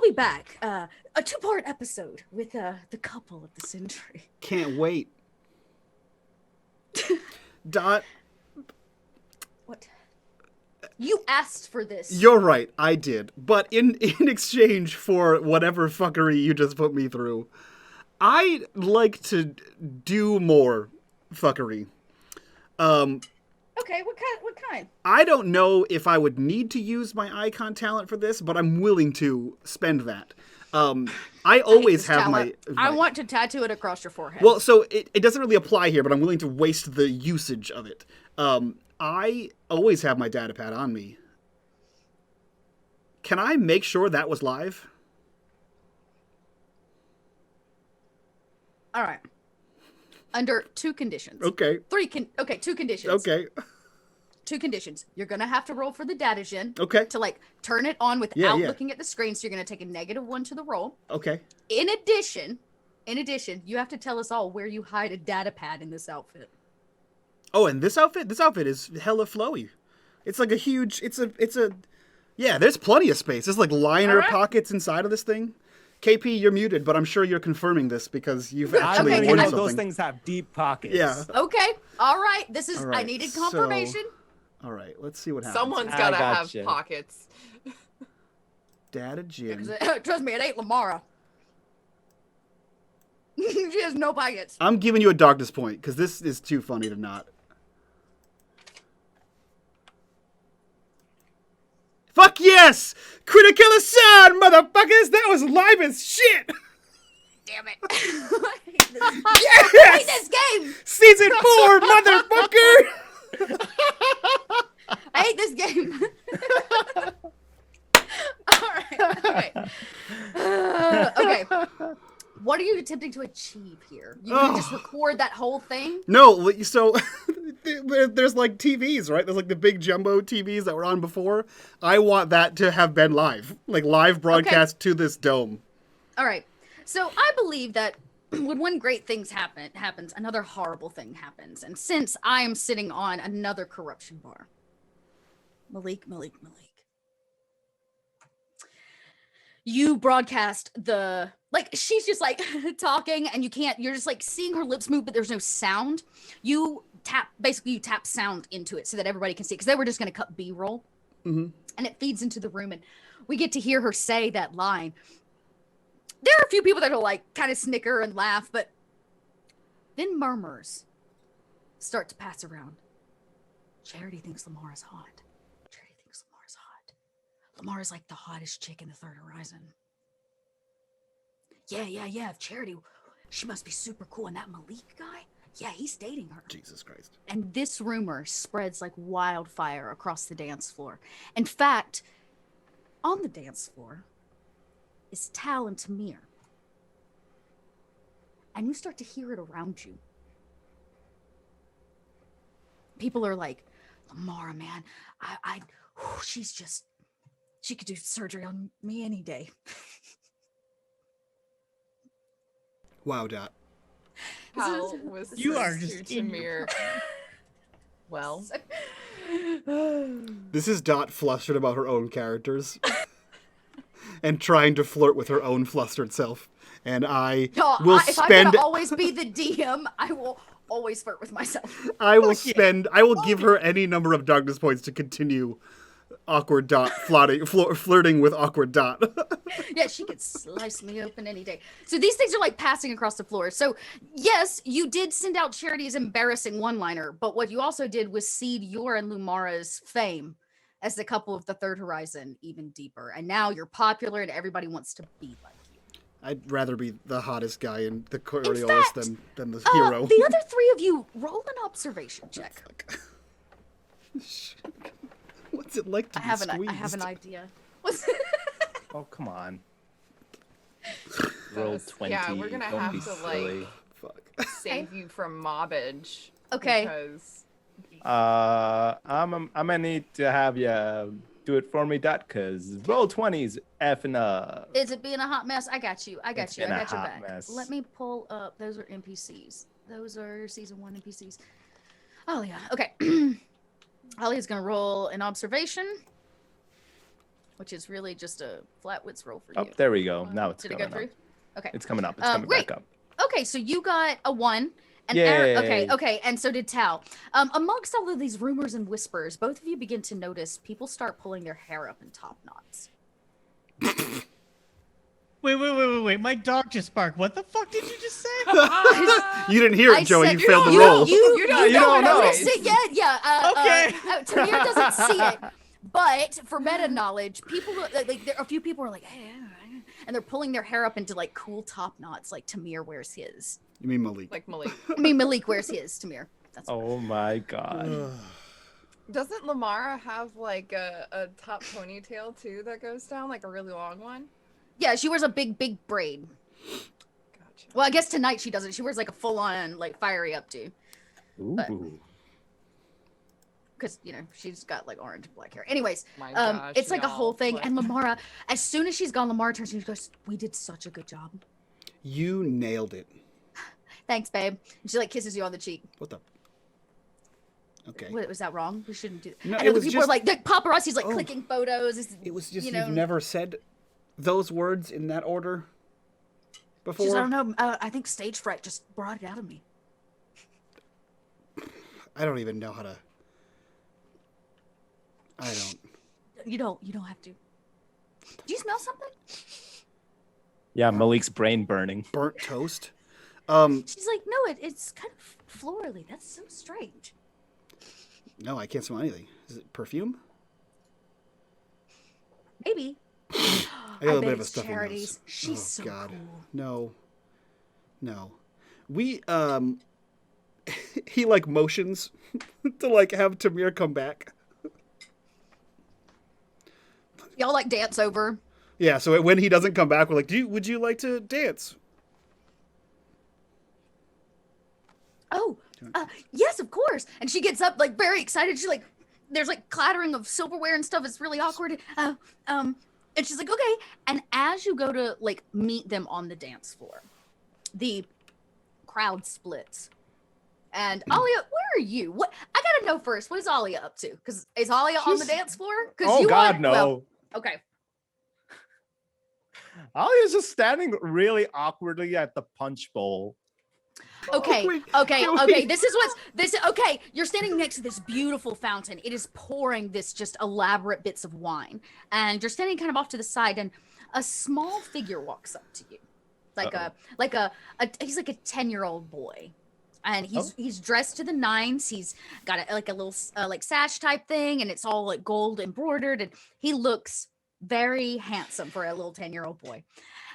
be back. A 2-part episode with, the couple of the century." Can't wait. Dot, What? You asked for this. you're right, I did. But in exchange for whatever fuckery you just put me through, I'd like to do more fuckery. Okay, what kind? I don't know if I would need to use my icon talent for this, but I'm willing to spend that. I always have my... I want to tattoo it across your forehead. Well, so it doesn't really apply here, but I'm willing to waste the usage of it. I always have my data pad on me. Can I make sure that was live? All right. Under 2 conditions. Okay. 2 conditions. Okay. 2 conditions. You're gonna have to roll for the data gen. Okay. To like turn it on without yeah. looking at the screen. So you're gonna take a -1 to the roll. Okay. In addition, you have to tell us all where you hide a data pad in this outfit. Oh, and this outfit is hella flowy. It's like a huge. It's a. Yeah, there's plenty of space. There's like liner pockets inside of this thing. KP, you're muted, but I'm sure you're confirming this because you've actually Okay, won I- something. Those things have deep pockets. Yeah. Okay. All right. This is. All right, I needed confirmation. All right, let's see what happens. Someone's I gotta have gotcha. pockets. Data gin. Trust me, it ain't Lamara. She has no pockets. I'm giving you a darkness point because this is too funny to not. Fuck yes! Critical aside, motherfuckers! That was live as shit! Damn it. Yes! I hate this game. Season 4, motherfucker! I hate this game. All right. Okay. What are you attempting to achieve here? You want to just record that whole thing? No, so there's like TVs, right? There's like the big jumbo TVs that were on before. I want that to have been live, like live broadcast to this dome. All right. So I believe that when one great thing happens, another horrible thing happens. And since I am sitting on another corruption bar, Malik. You broadcast the, like, she's just like talking and you're just like seeing her lips move, but there's no sound. You tap sound into it so that everybody can see, because they were just going to cut B-roll. Mm-hmm. And it feeds into the room and we get to hear her say that line. There are a few people that will like kind of snicker and laugh, but then murmurs start to pass around. Charity thinks Lamara's hot. Lamara's like the hottest chick in the Third Horizon. Yeah. Charity, she must be super cool. And that Malik guy, yeah, he's dating her. Jesus Christ. And this rumor spreads like wildfire across the dance floor. In fact, on the dance floor is Tal and Tamir. And you start to hear it around you. People are like, Lamara, man, she could do surgery on me any day. Wow, Dot. How was You are this just to in your Tamir? Well, This is Dot flustered about her own characters. And trying to flirt with her own flustered self. And I will if I'm gonna always be the DM, I will always flirt with myself. I will give her any number of darkness points to continue awkward Dot flirting with awkward Dot. Yeah, she could slice me open any day. So these things are like passing across the floor. So yes, you did send out Charity's embarrassing one-liner, but what you also did was seed your and Lumara's fame as the couple of the Third Horizon even deeper. And now you're popular and everybody wants to be like you. I'd rather be the hottest guy in the Coriolis than the hero. The other 3 of you, roll an observation check. What's it like to be squeezed? I have an idea. Oh, come on. Roll 20. yeah, we're gonna Don't have be to silly. like save you from mobbage. Okay. Because I'm gonna need to have you do it for me, Dot, because roll 20's effing up. Is it being a hot mess? I got you. I got It's you. I been a got your hot back. mess. Let me pull up. Those are NPCs. Those are season 1 NPCs. Oh yeah. Okay. Ali's gonna roll an observation, which is really just a flat wits roll for you. Oh, there we go. Now it's Did it coming go through? up. Okay. It's coming up. It's coming great. back up. Okay, so you got a 1. And Yay. okay, and so did Tal. Amongst all of these rumors and whispers, both of you begin to notice people start pulling their hair up in top knots. Wait. My dog just barked. What the fuck did you just say? You didn't hear it, I Joey. said- You failed the you, roll. You don't don't know. notice it yet? Yeah. Okay. Tamir doesn't see it. But for meta knowledge, people like there are a few people are like, hey, and they're pulling their hair up into like cool top knots, like Tamir wears his. You mean Malik? like Malik. I mean, Malik wears his. Tamir. That's Oh my god. Doesn't Lamara have like a top ponytail too that goes down, like a really long one? Yeah, she wears a big braid. Gotcha. Well, I guess tonight she doesn't. She wears like a full-on like fiery updo. Ooh. Because she's got like orange and black hair. Anyways, My gosh, it's like a whole y'all, thing. like- And Lamara, as soon as she's gone, Lamara turns and she goes, "We did such a good job." You nailed it. Thanks, babe. And she like kisses you on the cheek. What the? Okay. What, was that wrong? We shouldn't do that. No, I it know the was people just- are like paparazzi's like Oh. clicking photos. It was just you you've never said those words in that order before. She's, I don't know. I think stage fright just brought it out of me. I don't even know how to. I don't. You don't have to. Do you smell something? Yeah, Malik's brain burning. Burnt toast. She's like, no, it's kind of florally. That's so strange. No, I can't smell anything. Is it perfume? Maybe. I got a little bet bit of a it's stuffy Charity's. nose. She's Oh, so God. cool. No. We he like motions to like have Tamir come back. Y'all like dance over. Yeah, so when he doesn't come back, we're like, would you like to dance? Oh, yes, of course. And she gets up like very excited. She's like, there's like clattering of silverware and stuff. It's really awkward. And she's like, okay. And as you go to like meet them on the dance floor, the crowd splits. And Alia, where are you? What I gotta know first. What is Alia up to? Because is Alia on the dance floor? Oh God, no. Well, okay. Alia's just standing really awkwardly at the punch bowl. Okay, wait. Okay, you're standing next to this beautiful fountain. It is pouring this just elaborate bits of wine. And you're standing kind of off to the side, and a small figure walks up to you. He's like a 10-year-old boy. And he's dressed to the nines. He's got a little like sash type thing, and it's all like gold embroidered, and he looks very handsome for a little 10-year-old boy.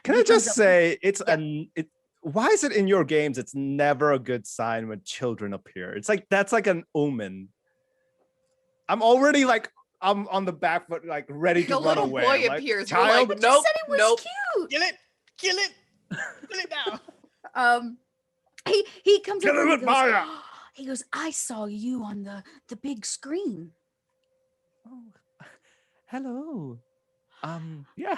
Can I just say why is it in your games it's never a good sign when children appear? It's like that's like an omen. I'm already like I'm on the back foot, like ready to The run little away. boy I'm like, appears. We're Child, like, You nope, said it was nope. cute. kill it now. He comes Kill up it and with fire. he goes, I saw you on the big screen. Oh, hello. Yeah.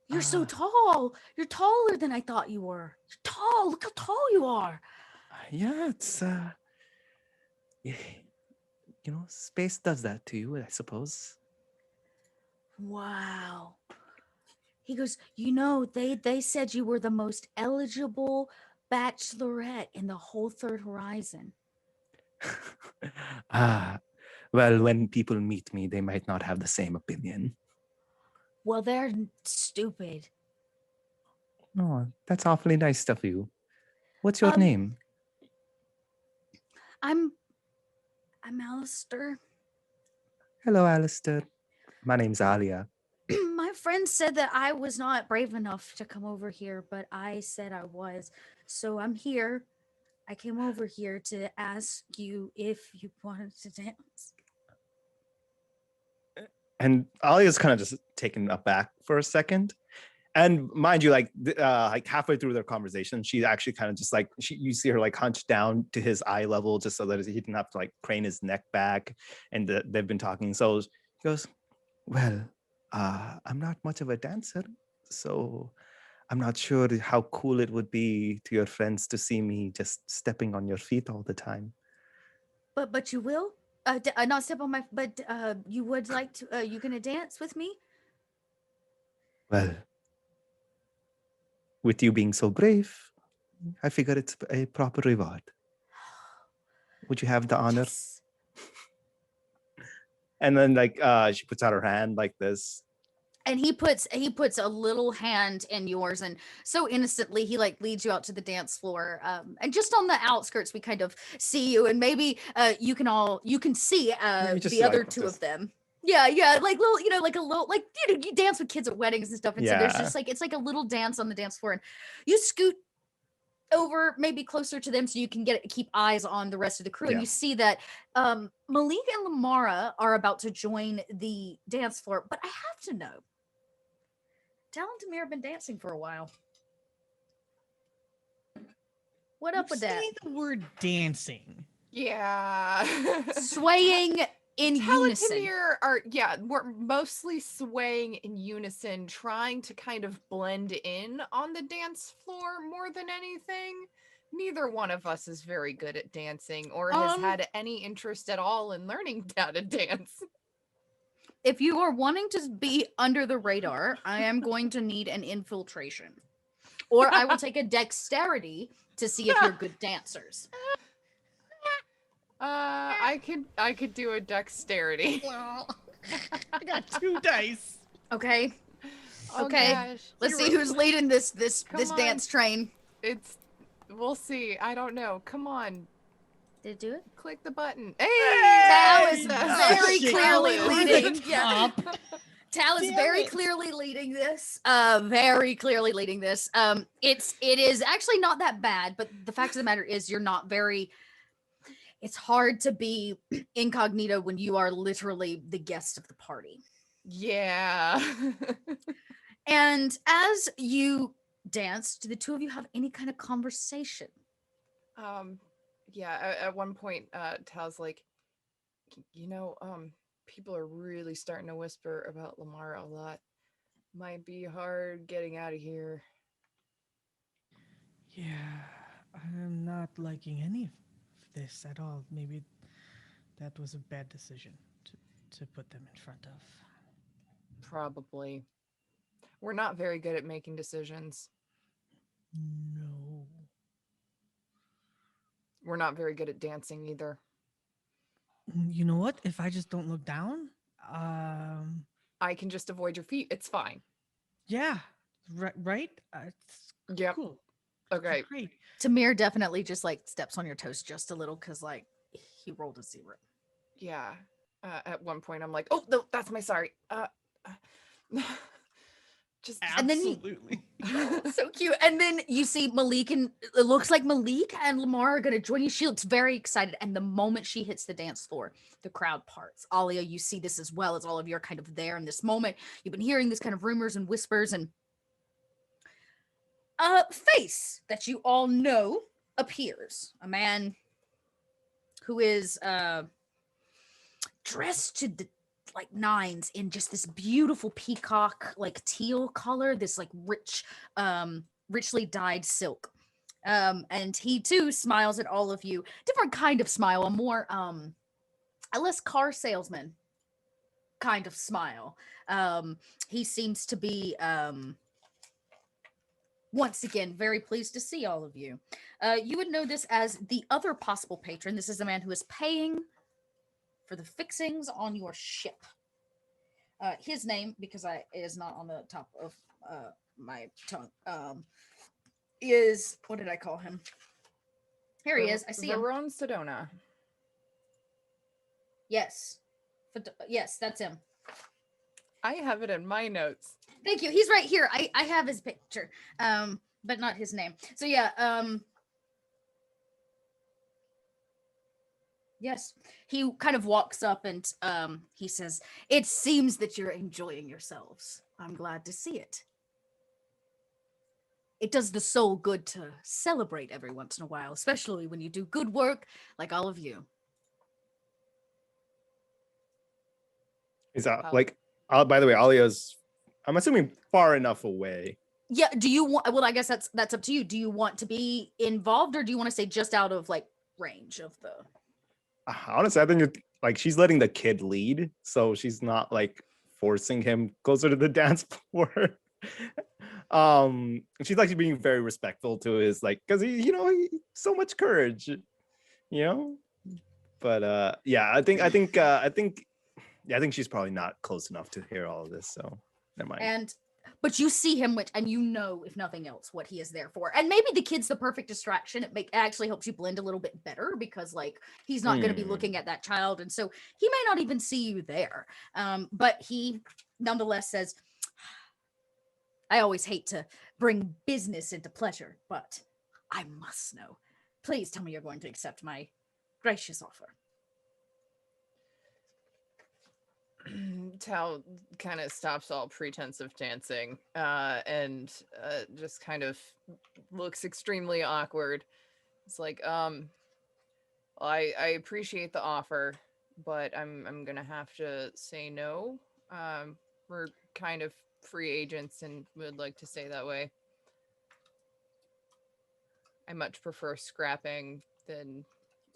You're so tall. You're taller than I thought you were. You're tall. Look how tall you are. Yeah, it's space does that to you, I suppose. Wow. He goes, they said you were the most eligible bachelorette in the whole Third Horizon. Well, when people meet me, they might not have the same opinion. Well, they're stupid. Oh, that's awfully nice of you. What's your name? I'm Alistair. Hello, Alistair. My name's Alia. My friend said that I was not brave enough to come over here, but I said I was. So I'm here. I came over here to ask you if you wanted to dance. And Alia's kind of just taken aback for a second. And mind you, like halfway through their conversation, she actually kind of just like you see her like hunched down to his eye level just so that he didn't have to like crane his neck back. And they've been talking. So he goes, well, I'm not much of a dancer, so I'm not sure how cool it would be to your friends to see me just stepping on your feet all the time. But you will? Not step on my. But you would like to? You gonna dance with me? Well, with you being so brave, I figure it's a proper reward. Would you have the honor? Yes. And then like she puts out her hand like this. And he puts a little hand in yours, and so innocently he like leads you out to the dance floor. And just on the outskirts, we kind of see you, and maybe you can see the other two of them. Yeah, like little, like a little, like you dance with kids at weddings and stuff. And so there's just like it's like a little dance on the dance floor, and you scoot over maybe closer to them so you can keep eyes on the rest of the crew. And you see that Malik and Lamara are about to join the dance floor. But I have to know, Tal and Tamir have been dancing for a while. What up with that? Say the word dancing. Yeah. Swaying in unison. Teletamir we're mostly swaying in unison, trying to kind of blend in on the dance floor more than anything. Neither one of us is very good at dancing or has had any interest at all in learning how to dance. If you are wanting to be under the radar, I am going to need an infiltration. Or I will take a dexterity to see if you're good dancers. I could do a dexterity. I got 2 dice. Okay. Oh, Okay. gosh. Let's see who's leading this Come dance train. We'll see. I don't know. Come on. Did it do it? Click the button. Hey! Tal is Yes. very clearly leading. Yeah. Tal is very clearly leading this. Very clearly leading this. It is actually not that bad, but the fact of the matter is you're not very. It's hard to be incognito when you are literally the guest of the party. Yeah. And as you dance, do the two of you have any kind of conversation? Yeah, at one point, Tal's like, people are really starting to whisper about Lamara a lot. Might be hard getting out of here. Yeah, I'm not liking any of this at all. Maybe that was a bad decision to put them in front of. Probably. We're not very good at making decisions. No. We're not very good at dancing either. You know what? If I just don't look down, I can just avoid your feet. It's fine. yeah, right. It's Yep. cool. Okay. Great. Tamir definitely just like steps on your toes just a little because like he rolled a 0. Yeah. At one point, I'm like, oh, no, that's my sorry. Just Absolutely. So cute. And then you see Malik, and it looks like Malik and Lamar are going to join you. She looks very excited. And the moment she hits the dance floor, the crowd parts. Alia, you see this as well as all of you are kind of there in this moment. You've been hearing this kind of rumors and whispers, and a face that you all know appears. A man who is dressed to like nines in just this beautiful peacock like teal color, this like rich richly dyed silk, and he too smiles at all of you. Different kind of smile, a more a less car salesman kind of smile. He seems to be once again very pleased to see all of you. You would know this as the other possible patron. This is a man who is paying for the fixings on your ship. His name, because it is not on the top of my tongue, is, what did I call him? Here he is. I see him. Verone Sedona. Yes. Yes, that's him. I have it in my notes. Thank you. He's right here. I have his picture, but not his name. So yeah, yes, he kind of walks up and he says, "It seems that you're enjoying yourselves. I'm glad to see it. It does the soul good to celebrate every once in a while, especially when you do good work like all of you." Is that like? By the way, Alia's, I'm assuming, far enough away. Yeah. Do you want? Well, I guess that's up to you. Do you want to be involved, or do you want to stay just out of like range of the? Honestly, I think like she's letting the kid lead, so she's not like forcing him closer to the dance floor. She's like being very respectful to his like, because he so much courage, But yeah, I think she's probably not close enough to hear all of this, so never mind. But you see him, and you know, if nothing else, what he is there for. And maybe the kid's the perfect distraction. It actually helps you blend a little bit better because, like, he's not going to be looking at that child. And so he may not even see you there. But he nonetheless says, "I always hate to bring business into pleasure, but I must know. Please tell me you're going to accept my gracious offer." Tal kind of stops all pretense of dancing and just kind of looks extremely awkward It's like, well, I appreciate the offer, but I'm gonna have to say no. We're kind of free agents and would like to stay that way. I much prefer scrapping than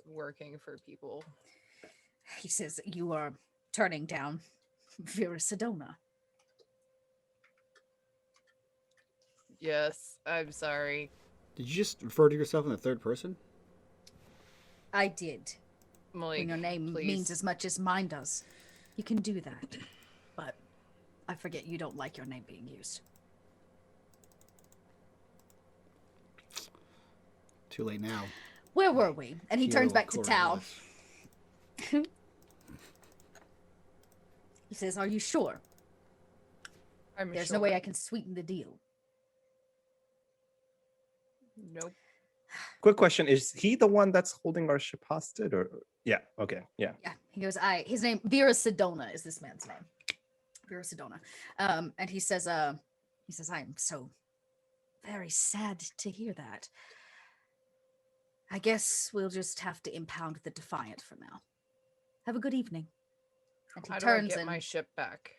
working for people. He says you are turning down Vera Sedona. Yes, I'm sorry. Did you just refer to yourself in the third person? I did. Malik, When your name please. means as much as mine does. You can do that. But I forget you don't like your name being used. Too late now. Where were we? And he turns Hero back to Tao. Coriolis. He says, are you sure? There's no way I can sweeten the deal. Nope. Quick question: is he the one that's holding our ship hostage, or yeah? Okay, yeah. Yeah. He goes, his name, Vera Sedona is this man's name. Vera Sedona. And he says, I am so very sad to hear that. I guess we'll just have to impound the Defiant for now. Have a good evening. And he How do I turns get and my ship back?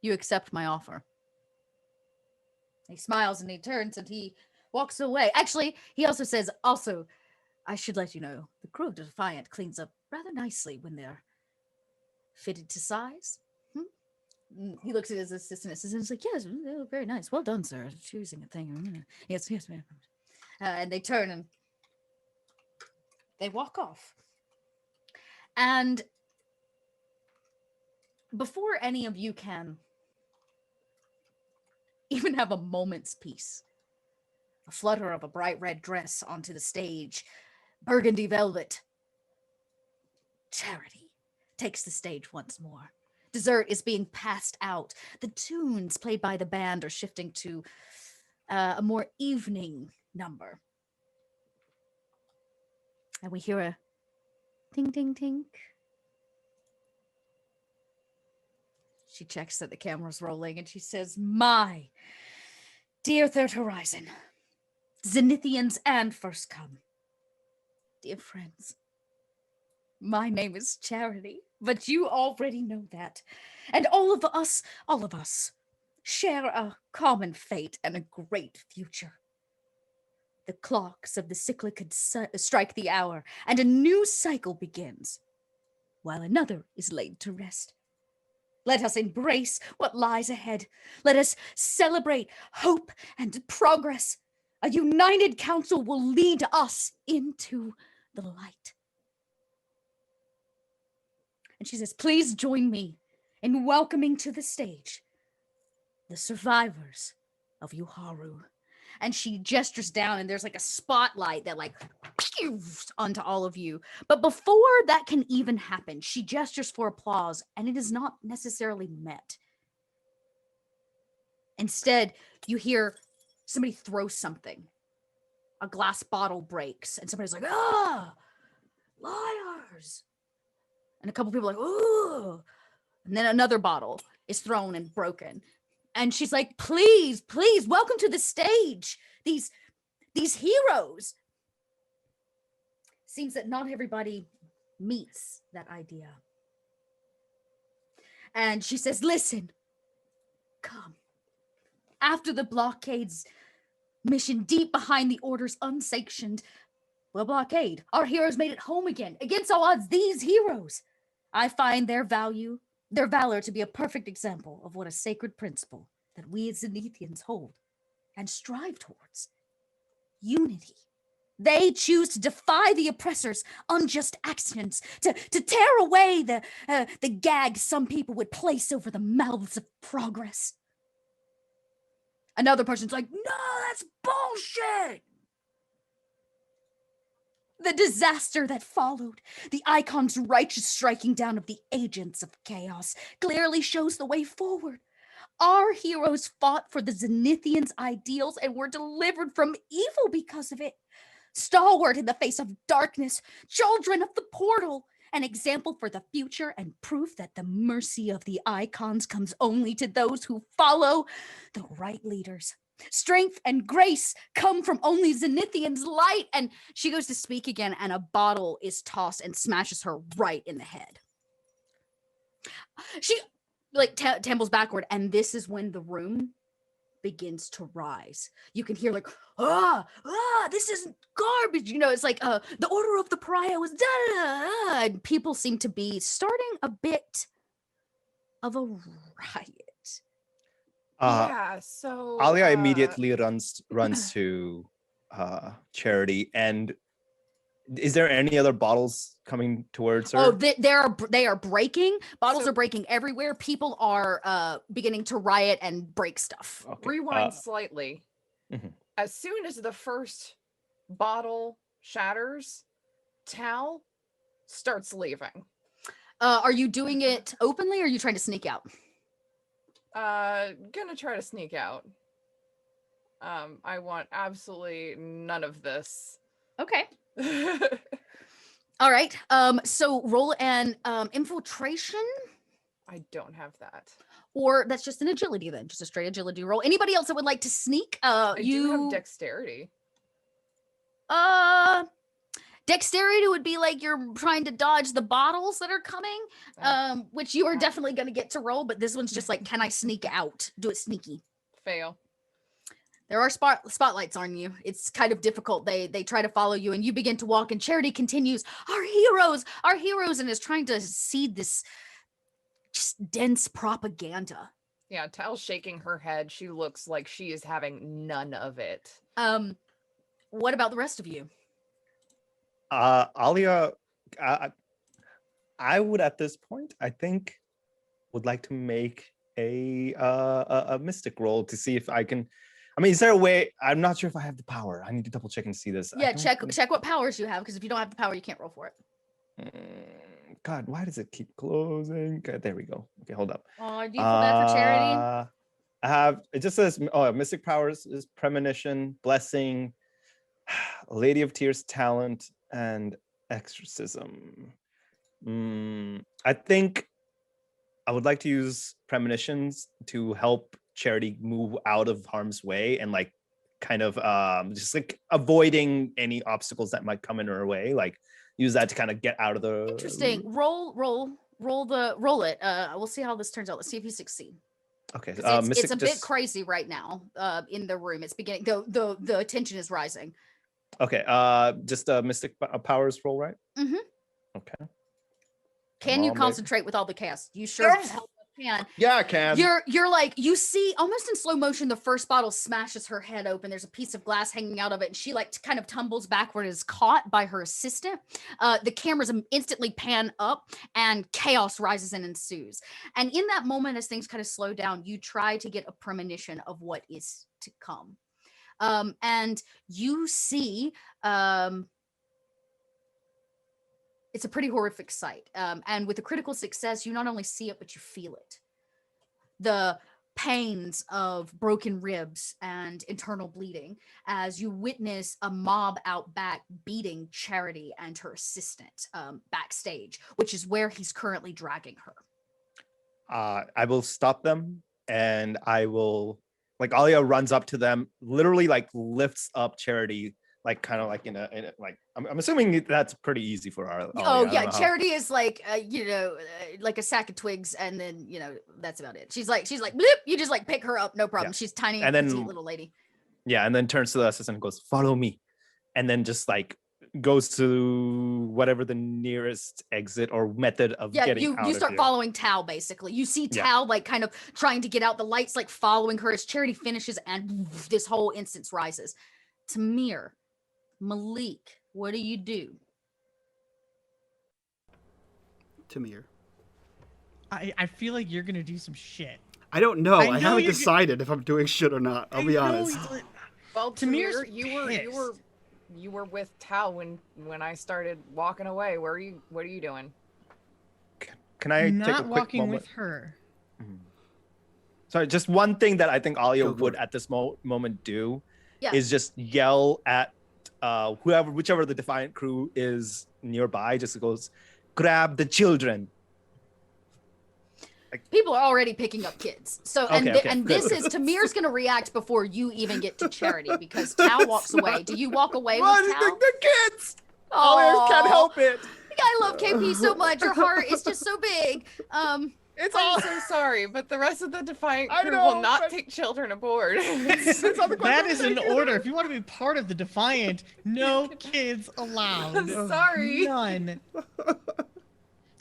you accept my offer. He smiles and he turns and he walks away. Actually, he also says, I should let you know, the crew of Defiant cleans up rather nicely when they're fitted to size. He looks at his assistant and is like, yes, very nice. Well done, sir. Choosing a thing. Yes, ma'am. And they turn and they walk off. And before any of you can even have a moment's peace, a flutter of a bright red dress onto the stage, burgundy velvet, Charity takes the stage once more. Dessert is being passed out. The tunes played by the band are shifting to a more evening number. And we hear a ting, ting, ting. She checks that the camera's rolling and she says, my dear Third Horizon, Zenithians and First Come, dear friends, my name is Charity, but you already know that. And all of us share a common fate and a great future. The clocks of the cyclic strike the hour, and a new cycle begins, while another is laid to rest. Let us embrace what lies ahead. Let us celebrate hope and progress. A united council will lead us into the light. And she says, please join me in welcoming to the stage the survivors of Uhara. And she gestures down and there's like a spotlight that like onto all of you. But before that can even happen, she gestures for applause and it is not necessarily met. Instead, you hear somebody throw something. A glass bottle breaks and somebody's like, ah, liars. And a couple people are like, ooh. And then another bottle is thrown and broken. And she's like, please, welcome to the stage. These heroes. Seems that not everybody meets that idea. And she says, listen, come. After the blockade's mission deep behind the Order's unsanctioned blockade, our heroes made it home again. Against all odds, these heroes, I find their valor to be a perfect example of what a sacred principle that we as Zenithians hold and strive towards. Unity. They choose to defy the oppressor's unjust actions, to tear away the gag some people would place over the mouths of progress. Another person's like, no, that's bullshit. The disaster that followed, the Icon's righteous striking down of the agents of chaos, clearly shows the way forward. Our heroes fought for the Zenithians' ideals and were delivered from evil because of it. Stalwart in the face of darkness, children of the portal, an example for the future and proof that the mercy of the icons comes only to those who follow the right leaders. Strength and grace come from only Zenithian's light. And she goes to speak again, and a bottle is tossed and smashes her right in the head. She like tumbles backward, and this is when the room begins to rise. You can hear like, this is garbage. You know, it's like the order of the Pariah was da. And people seem to be starting a bit of a riot. So Alia immediately runs to Charity. And is there any other bottles coming towards her? Oh, they are breaking. Bottles are breaking everywhere. People are beginning to riot and break stuff. Okay. Rewind slightly. Mm-hmm. As soon as the first bottle shatters, Tal starts leaving. Are you doing it openly, or are you trying to sneak out? Gonna try to sneak out. I want absolutely none of this. Okay. All right. So roll an infiltration. I don't have that. Or that's just an agility then, just a straight agility roll. Anybody else that would like to sneak? I do have dexterity. Dexterity would be like you're trying to dodge the bottles that are coming, which you are definitely going to get to roll. But this one's just like, can I sneak out? Do it sneaky. Fail. There are spotlights on you. It's kind of difficult. They try to follow you, and you begin to walk, and Charity continues, our heroes, and is trying to seed this just dense propaganda. Yeah, Tal's shaking her head. She looks like she is having none of it. What about the rest of you? Alia, I would at this point, I think, would like to make a mystic roll to see if I can. I mean, is there a way? I'm not sure if I have the power. I need to double check and see this. Yeah, check what powers you have, because if you don't have the power, you can't roll for it. God, why does it keep closing? God, there we go. Okay, hold up. Oh, do you feel bad for Charity? I have. It just says, mystic powers is premonition, blessing, Lady of Tears talent, and exorcism. I think I would like to use premonitions to help Charity move out of harm's way and like kind of just like avoiding any obstacles that might come in her way. Like use that to kind of get out of the. Interesting. Roll it. We'll see how this turns out. Let's see if you succeed. Okay. It's a bit crazy right now. In the room, it's beginning. The tension is rising. Okay. Just a mystic powers roll, right? Mm-hmm. Okay. Can you concentrate with all the chaos? You sure as hell can. Yeah, I can. You're like, you see almost in slow motion, the first bottle smashes her head open. There's a piece of glass hanging out of it, and she like kind of tumbles backward, is caught by her assistant. The cameras instantly pan up, and chaos rises and ensues. And in that moment, as things kind of slow down, you try to get a premonition of what is to come. And you see it's a pretty horrific sight. And with a critical success, you not only see it, but you feel it. The pains of broken ribs and internal bleeding as you witness a mob out back beating Charity and her assistant backstage, which is where he's currently dragging her. I will stop them, and I will, like, Alia runs up to them, literally like lifts up Charity, like kind of like in a like I'm assuming that's pretty easy for our. Oh yeah, Charity is like like a sack of twigs, and then that's about it. She's like bloop, you just like pick her up, no problem. Yeah. She's tiny and petite little lady. Yeah, and then turns to the assistant and goes, "Follow me," and then just like goes to whatever the nearest exit or method of getting out. You start following Tal basically. You see Tal like kind of trying to get out. The lights like following her as Charity finishes, and this whole instance rises. Tamir, Malik, what do you do? Tamir. I feel like you're gonna do some shit. I don't know. I haven't decided if I'm doing shit or not. I'll be honest. Well, Tamir, you were with Tal when I started walking away. What are you doing? Can I not take a quick walking moment? With her? Mm-hmm. Sorry, just one thing that I think Alia would at this moment do is just yell at whichever the Defiant crew is nearby. Just goes, grab the children. People are already picking up kids. So, and this is, Tamir's going to react before you even get to Charity because Tao walks away. Do you walk away with Tao? The kids! Oh, can't help it. I love KP so much. Your heart is just so big. I'm so sorry, but the rest of the Defiant crew will not take children aboard. That is an order. If you want to be part of the Defiant, no kids allowed. I'm sorry. None.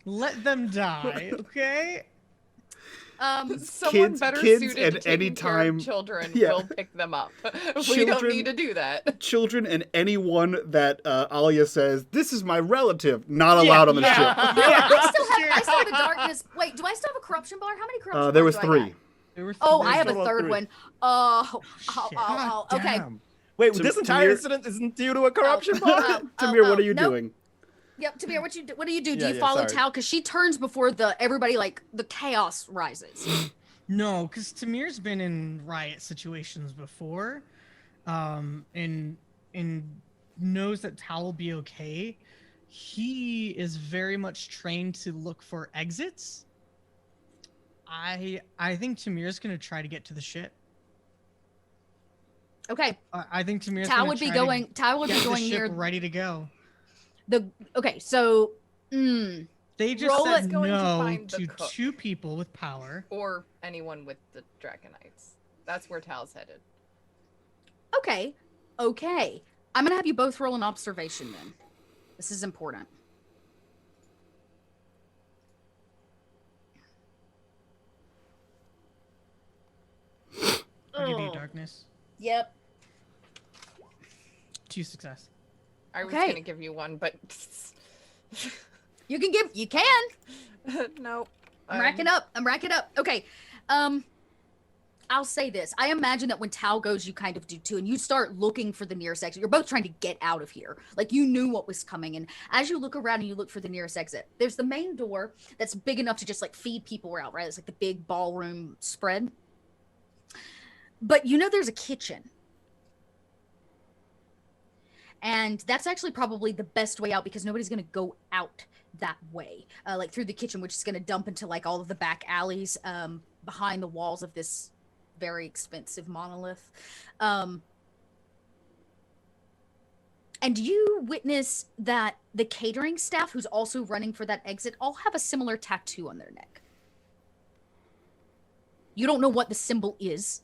Let them die, okay? Someone better kids suited at to any taking care time of children yeah. will pick them up. We don't need to do that. Children and anyone that Alia says, this is my relative, not allowed on the ship. I still have a darkness. Wait, do I still have a corruption bar? How many corruption bars there was do 3. I have? There were Oh, three. I have a third one. Okay. Damn. Wait, this entire incident isn't due to a corruption bar? Tamir, what are you doing? Yep, Tamir, what do you do? Do Yeah, you yeah, follow sorry. Tao? Because she turns before everybody, like, the chaos rises. No, because Tamir's been in riot situations before, and knows that Tao will be okay. He is very much trained to look for exits. I think Tamir's gonna try to get to the ship. Okay. I think Tamir's Tao gonna would be try going. to Tao would get be the going ship near ready to go. okay. So, They just Roll said it. Going to no find the to cook. 2 people with power. Or anyone with the Draconites. That's where Tal's headed. okay. I'm gonna have you both roll an observation then. This is important. I'll give you darkness. Yep. 2 success. I was Okay. going to give you one, but... You can. Nope. I'm racking up. Okay. I'll say this. I imagine that when Tao goes, you kind of do too, and you start looking for the nearest exit. You're both trying to get out of here. Like, you knew what was coming, and as you look around and you look for the nearest exit, there's the main door that's big enough to just, like, feed people out, right? It's like the big ballroom spread. But you know there's a kitchen. And that's actually probably the best way out because nobody's going to go out that way, like through the kitchen, which is going to dump into like all of the back alleys behind the walls of this very expensive monolith. And you witness that the catering staff, who's also running for that exit, all have a similar tattoo on their neck. You don't know what the symbol is.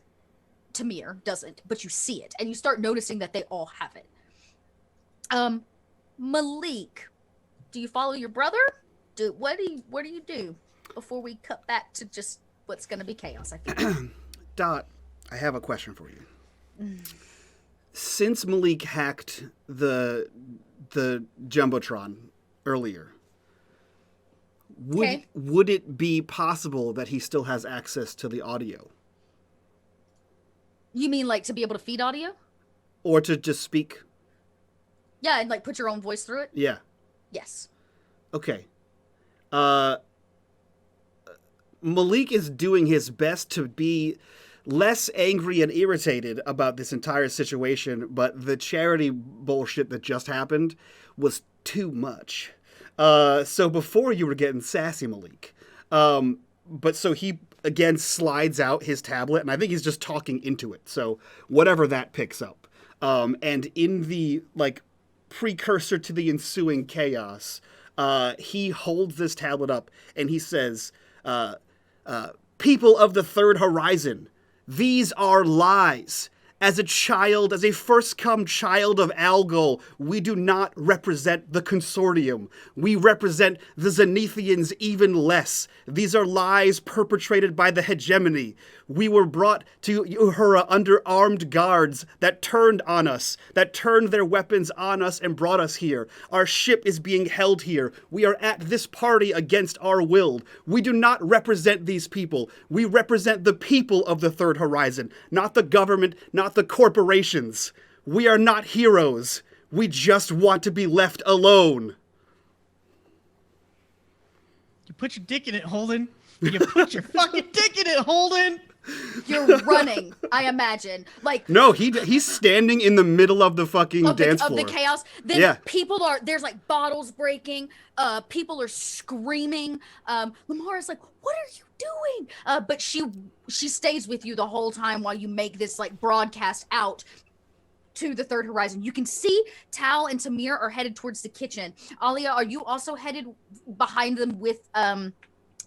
Tamir doesn't, but you see it, and you start noticing that they all have it. Malik, do you follow your brother? What do you do before we cut back to just what's going to be chaos? I think. Dot, I have a question for you. Since Malik hacked the Jumbotron earlier, would it be possible that he still has access to the audio? You mean like to be able to feed audio? Or to just speak? Yeah, and like put your own voice through it? Yeah. Yes. Okay. Malik is doing his best to be less angry and irritated about this entire situation, but the charity bullshit that just happened was too much. So before you were getting sassy, Malik. But so he again slides out his tablet, and I think he's just talking into it. So whatever that picks up. And in the like precursor to the ensuing chaos, he holds this tablet up and he says, people of the Third Horizon, these are lies. As a first-come child of Algol, we do not represent the Consortium. We represent the Zenithians even less. These are lies perpetrated by the hegemony. We were brought to Uhara under armed guards that turned on us, that turned their weapons on us and brought us here. Our ship is being held here. We are at this party against our will. We do not represent these people. We represent the people of the Third Horizon, not the government, not the corporations. We are not heroes. We just want to be left alone. You put your dick in it, Holden. You put your fucking dick in it, Holden. You're running, I imagine. Like no, he's standing in the middle of the fucking dance floor. Of the chaos. Then there's like bottles breaking. People are screaming. Lamara's like, what are you doing? But she stays with you the whole time while you make this like broadcast out to the third horizon. You can see Tal and Tamir are headed towards the kitchen. Alia, are you also headed behind them with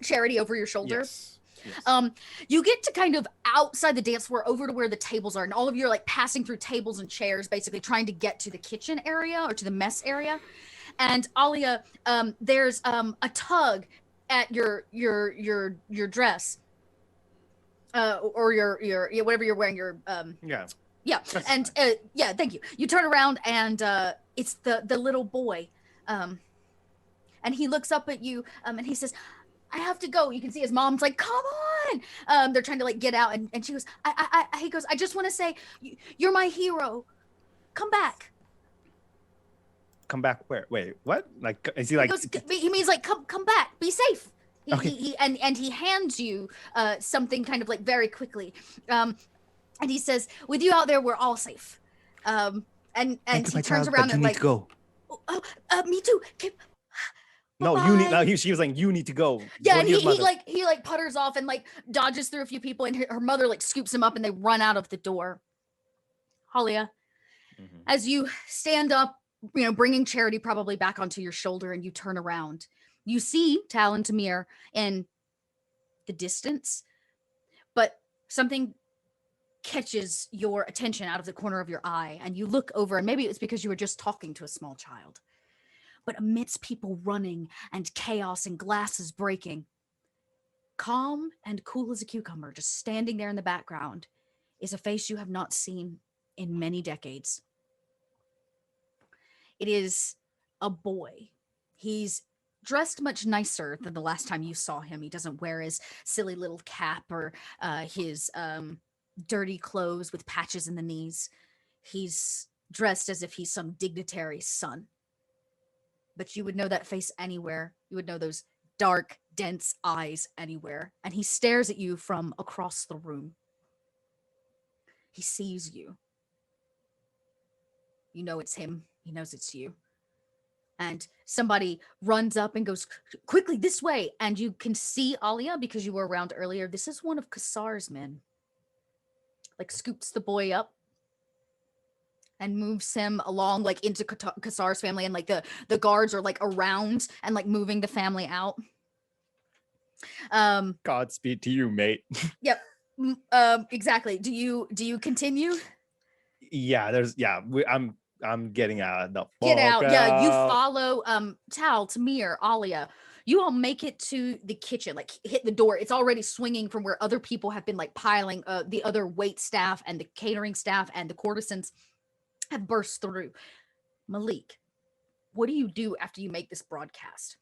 Charity over your shoulder? Yes. Yes. You get to kind of outside the dance floor over to where the tables are, and all of you are like passing through tables and chairs, basically trying to get to the kitchen area or to the mess area. And Alia, there's a tug at your dress, or your whatever you're wearing. Yeah, and thank you. You turn around and it's the little boy, and he looks up at you, and he says, I have to go. You can see his mom's like, come on. They're trying to like get out, and she goes, he goes, I just want to say, you're my hero. Come back. Come back where? Wait, what? Like, is he like? He means like, come back. Be safe. Okay. He hands you something kind of like very quickly, and he says, with you out there, we're all safe. And he turns around and like, to go. Me too. No, bye-bye. you need. No, she was like, you need to go. Yeah, and he putters off and like dodges through a few people, and her mother like scoops him up, and they run out of the door. Halia, as you stand up, bringing Charity probably back onto your shoulder, and you turn around, you see Tal and Tamir in the distance, but something catches your attention out of the corner of your eye, and you look over, and maybe it's because you were just talking to a small child. But amidst people running and chaos and glasses breaking, calm and cool as a cucumber, just standing there in the background, is a face you have not seen in many decades. It is a boy. He's dressed much nicer than the last time you saw him. He doesn't wear his silly little cap or his dirty clothes with patches in the knees. He's dressed as if he's some dignitary's son. But you would know that face anywhere. You would know those dark, dense eyes anywhere. And he stares at you from across the room. He sees you. You know it's him. He knows it's you. And somebody runs up and goes, quickly, this way. And you can see Alia, because you were around earlier. This is one of Kassar's men. Like, scoops the boy up and moves him along like into Kassar's family, and like the guards are like around and like moving the family out. Godspeed to you, mate. Yep. Exactly. Do you continue? Yeah, I'm getting out. Get out. Yeah, you follow Tal, Tamir, Alia. You all make it to the kitchen, like hit the door. It's already swinging from where other people have been like piling. The other wait staff and the catering staff and the courtesans have burst through. Malik, what do you do after you make this broadcast?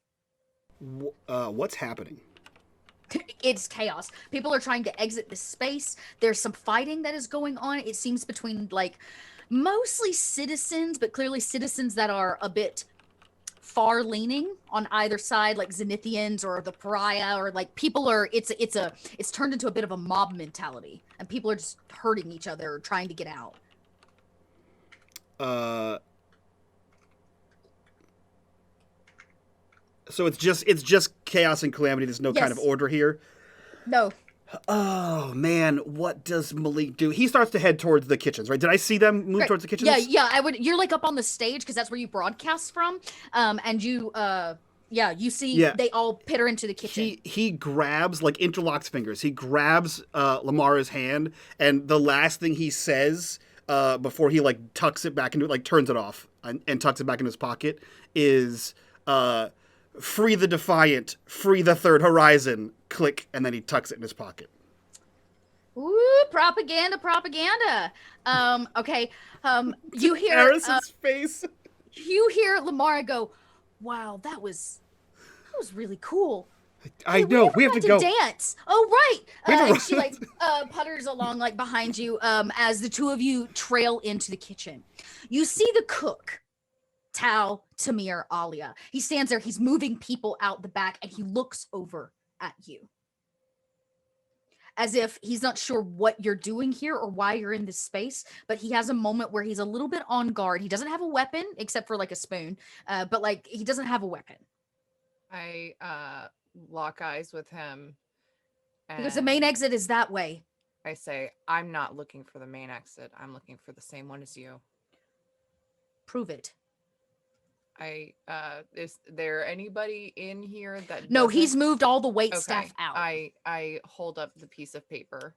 What's happening? It's chaos. People are trying to exit this space. There's some fighting that is going on. It seems between like mostly citizens, but clearly citizens that are a bit far leaning on either side, like Zenithians or the Pariah, or like people are, it's turned into a bit of a mob mentality, and people are just hurting each other or trying to get out. So it's just chaos and calamity. There's no kind of order here. No. Oh man, what does Malik do? He starts to head towards the kitchens, right? Did I see them move towards the kitchens? Yeah. I would. You're like up on the stage because that's where you broadcast from. And you you see they all pitter into the kitchen. He grabs, like, interlocks fingers. He grabs Lamara's hand, and the last thing he says before he like tucks it back into, like, turns it off and tucks it back in his pocket is free the Defiant, free the Third Horizon, click, and then he tucks it in his pocket. Ooh, propaganda. Okay. You hear Harrison's face. You hear Lamara go, wow, that was really cool. I know. We have to go dance. Oh, right. And she like putters along like behind you as the two of you trail into the kitchen. You see the cook, Tal, Tamir, Alia. He stands there. He's moving people out the back, and he looks over at you. as if he's not sure what you're doing here or why you're in this space, but he has a moment where he's a little bit on guard. He doesn't have a weapon except for like a spoon, but like he doesn't have a weapon. I lock eyes with him. Because the main exit is that way. I say, I'm not looking for the main exit. I'm looking for the same one as you. Prove it. Is there anybody in here that No, he's moved all the wait staff out. I hold up the piece of paper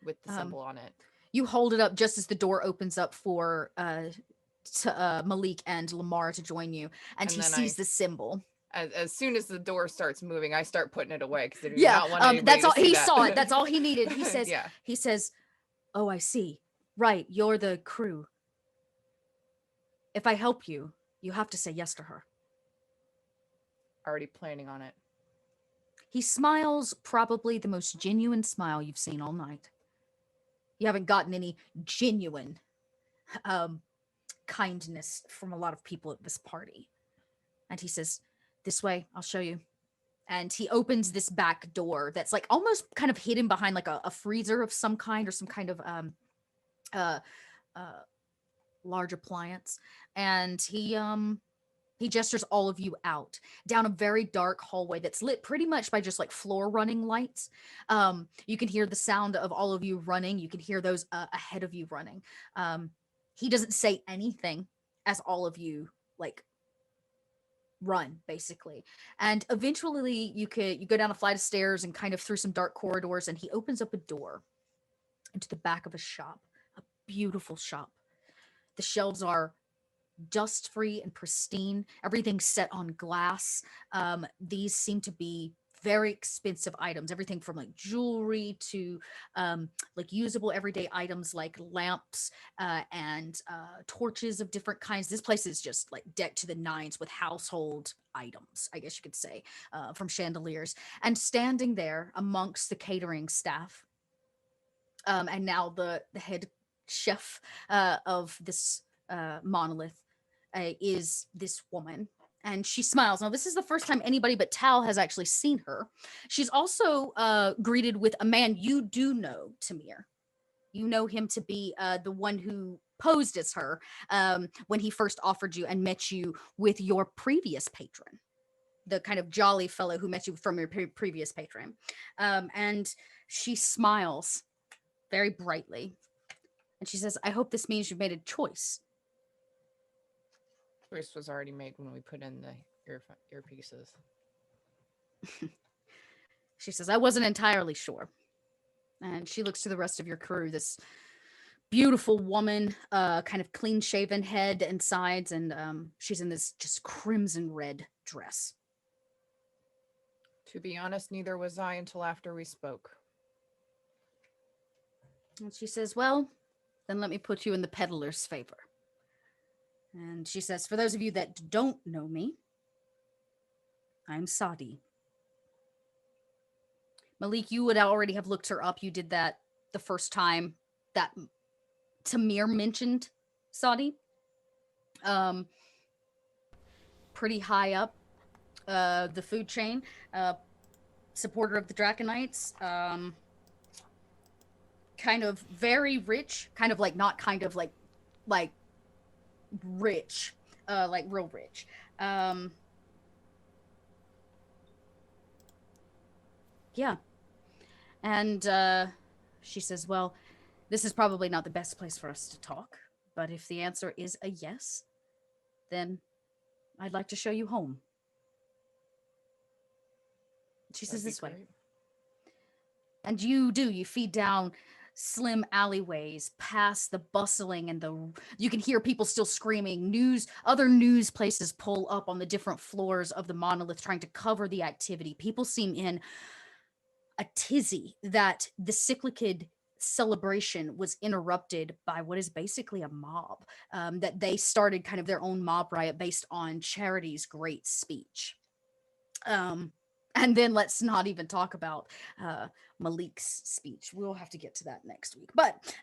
with the symbol on it. You hold it up just as the door opens up for Malik and Lamar to join you, and he sees the symbol. As soon as the door starts moving, I start putting it away because I do not want anybody that's all to see he that. saw it. That's all he needed. He says, yeah. He says, "Oh, I see. Right, you're the crew. If I help you, you have to say yes to her." Already planning on it. He smiles, probably the most genuine smile you've seen all night. You haven't gotten any genuine kindness from a lot of people at this party. And he says, "This way, I'll show you." And he opens this back door that's like almost kind of hidden behind like a freezer of some kind or some kind of large appliance. And he gestures all of you out down a very dark hallway that's lit pretty much by just like floor running lights. You can hear the sound of all of you running. You can hear those ahead of you running. He doesn't say anything as all of you like run basically. And eventually you go down a flight of stairs and kind of through some dark corridors, and he opens up a door into the back of a shop, a beautiful shop. The shelves are dust free and pristine. Everything's set on glass. These seem to be very expensive items, everything from like jewelry to like usable everyday items like lamps and torches of different kinds. This place is just like decked to the nines with household items, I guess you could say, from chandeliers. And standing there amongst the catering staff, and now the head chef of this monolith is this woman. And she smiles. Now, this is the first time anybody but Tal has actually seen her. She's also greeted with a man you do know, Tamir. You know him to be the one who posed as her when he first offered you and met you with your previous patron. The kind of jolly fellow who met you from your previous patron. And she smiles very brightly. And she says, "I hope this means you've made a choice." Choice was already made when we put in the earpieces. She says, "I wasn't entirely sure." And she looks to the rest of your crew, this beautiful woman, kind of clean shaven head and sides, and she's in this just crimson red dress. To be honest, neither was I until after we spoke. And she says, "Well, then let me put you in the peddler's favor." And she says, "For those of you that don't know me, I'm Sadi." Malik, you would already have looked her up. You did that the first time that Tamir mentioned Sadi. Pretty high up the food chain. Supporter of the Draconites. Kind of very rich. Kind of like not kind of like rich, like real rich. Yeah. And she says, "Well, this is probably not the best place for us to talk, but if the answer is a yes, then I'd like to show you home." She says, "This way." And you feed down slim alleyways past the bustling and you can hear people still screaming. Other news places pull up on the different floors of the monolith trying to cover the activity. People seem in a tizzy that the cyclicid celebration was interrupted by what is basically a mob, that they started kind of their own mob riot based on Charity's great speech. And then let's not even talk about Malik's speech. We'll have to get to that next week. But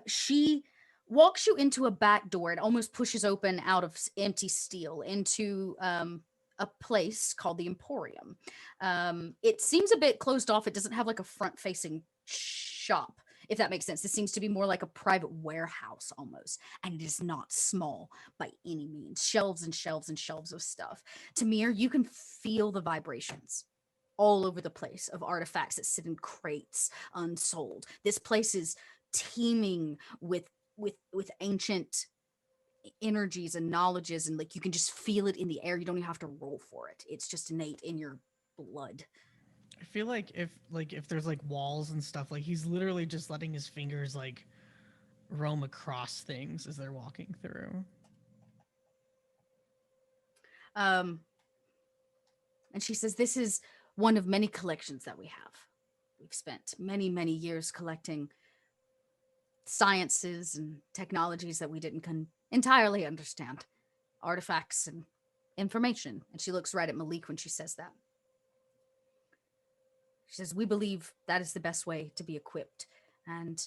she walks you into a back door. It almost pushes open out of empty steel into a place called the Emporium. It seems a bit closed off. It doesn't have like a front-facing shop, if that makes sense. This seems to be more like a private warehouse almost, and it is not small by any means. Shelves and shelves and shelves of stuff. Tamir, you can feel the vibrations all over the place of artifacts that sit in crates unsold. This place is teeming with ancient energies and knowledges, and like you can just feel it in the air. You don't even have to roll for it. It's just innate in your blood. I feel like if there's like walls and stuff, like he's literally just letting his fingers like roam across things as they're walking through. And she says, this is one of many collections that we have. We've spent many, many years collecting sciences and technologies that we didn't entirely understand. Artifacts and information. And she looks right at Malik when she says that. She says, we believe that is the best way to be equipped. And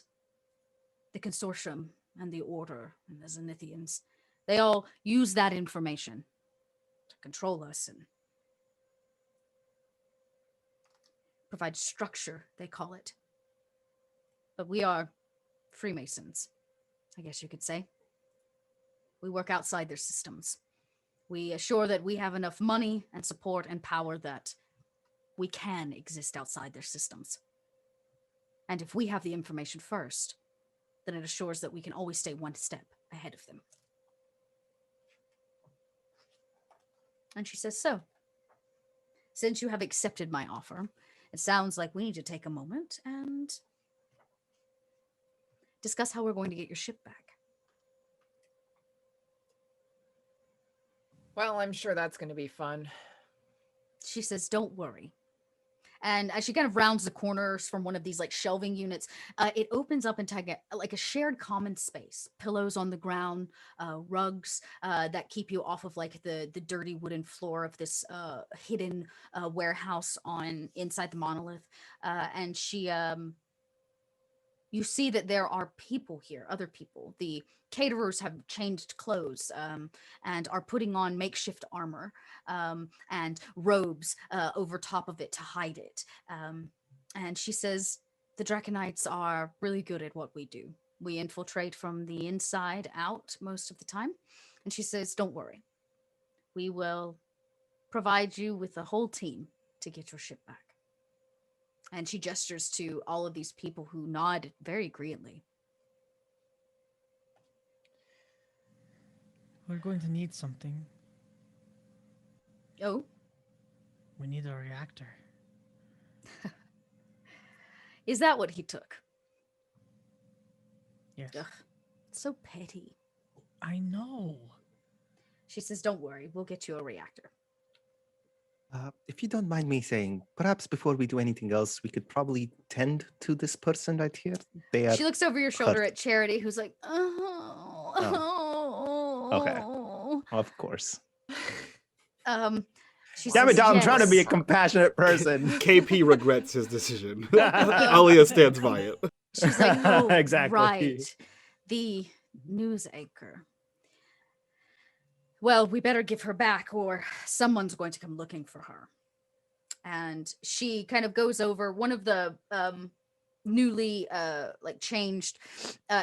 the Consortium and the Order and the Zenithians, they all use that information to control us and provide structure, they call it. But we are Freemasons, I guess you could say. We work outside their systems. We assure that we have enough money and support and power that we can exist outside their systems. And if we have the information first, then it assures that we can always stay one step ahead of them. And she says, so, since you have accepted my offer, it sounds like we need to take a moment and discuss how we're going to get your ship back. Well, I'm sure that's going to be fun. She says, don't worry. And as she kind of rounds the corners from one of these like shelving units, it opens up into like a shared common space. Pillows on the ground, rugs that keep you off of like the dirty wooden floor of this hidden warehouse inside the monolith. And she, you see that there are people here, other people. The caterers have changed clothes and are putting on makeshift armor and robes over top of it to hide it. And she says, the Draconites are really good at what we do. We infiltrate from the inside out most of the time. And she says, don't worry. We will provide you with a whole team to get your ship back. And she gestures to all of these people who nod very agreeably. We're going to need something. Oh? We need a reactor. Is that what he took? Yes. Ugh, so petty. I know. She says, don't worry, we'll get you a reactor. If you don't mind me saying, perhaps before we do anything else, we could probably tend to this person right here. She looks over your shoulder at Charity, who's like, oh. Okay. Of course. She Damn says, it, Dom, I'm yes. trying to be a compassionate person. KP regrets his decision. Alia stands by it. She's like, oh, Exactly. right. The news anchor. Well, we better give her back or someone's going to come looking for her. And she kind of goes over one of the newly like changed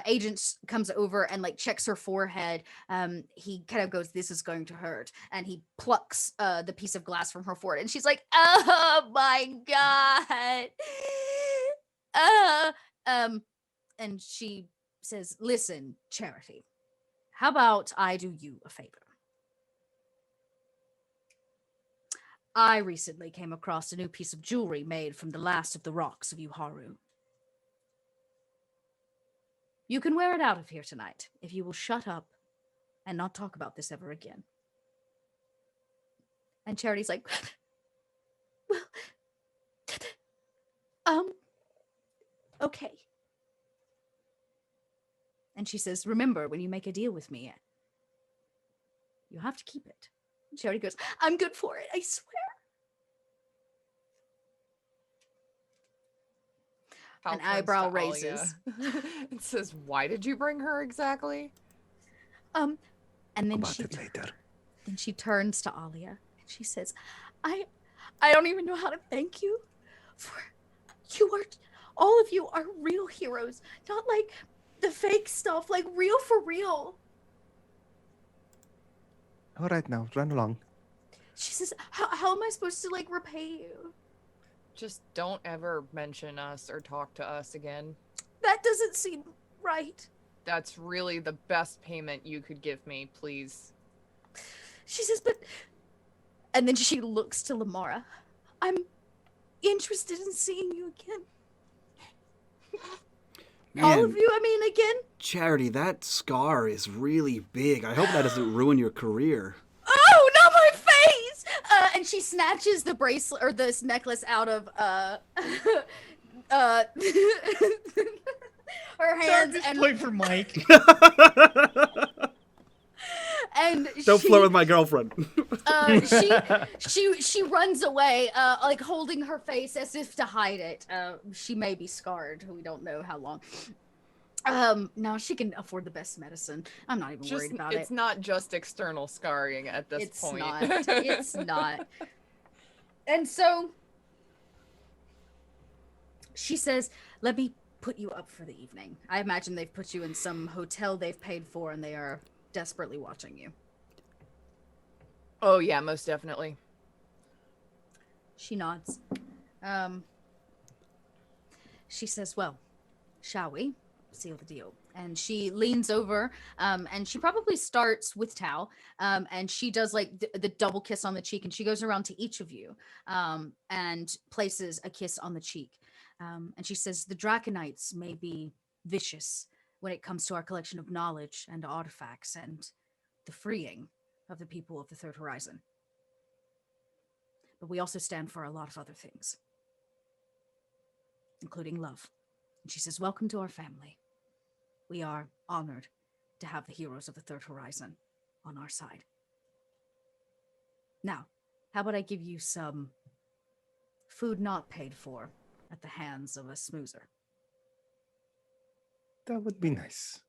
agents comes over and like checks her forehead. He kind of goes, this is going to hurt. And he plucks the piece of glass from her forehead. And she's like, oh my God. And she says, listen, Charity, how about I do you a favor? I recently came across a new piece of jewelry made from the last of the rocks of Uhara. You can wear it out of here tonight if you will shut up and not talk about this ever again. And Charity's like, well, okay. And she says, remember, when you make a deal with me, you have to keep it. And Charity goes, I'm good for it, I swear. An eyebrow raises. It says, why did you bring her exactly? And then About it later. Then she turns to Alia and she says, I don't even know how to thank you for you are all of you are real heroes, not like the fake stuff, like real for real. All right, now run along. She says, how am I supposed to like repay you? Just don't ever mention us or talk to us again. That doesn't seem right. That's really the best payment you could give me, please. She says, but... And then she looks to Lamara. I'm interested in seeing you again. Man, all of you, I mean, again. Charity, that scar is really big. I hope that doesn't ruin your career. Oh, not my face! And she snatches the bracelet or this necklace out of her hands and play for Mike. And don't flirt with my girlfriend. she runs away, like holding her face as if to hide it. She may be scarred. We don't know how long. No, she can afford the best medicine. I'm not even worried about it. It's not just external scarring at this point. It's not. It's not. And so she says, let me put you up for the evening. I imagine they've put you in some hotel they've paid for and they are desperately watching you. Oh, yeah, most definitely. She nods. She says, well, shall we? Seal the deal. And she leans over, and she probably starts with Tao, and she does like the double kiss on the cheek, and she goes around to each of you, and places a kiss on the cheek. And she says, the Draconites may be vicious when it comes to our collection of knowledge and artifacts and the freeing of the people of the Third Horizon. But we also stand for a lot of other things, including love. And she says, welcome to our family. We are honored to have the heroes of the Third Horizon on our side. Now, how about I give you some food not paid for at the hands of a smoozer? That would be nice.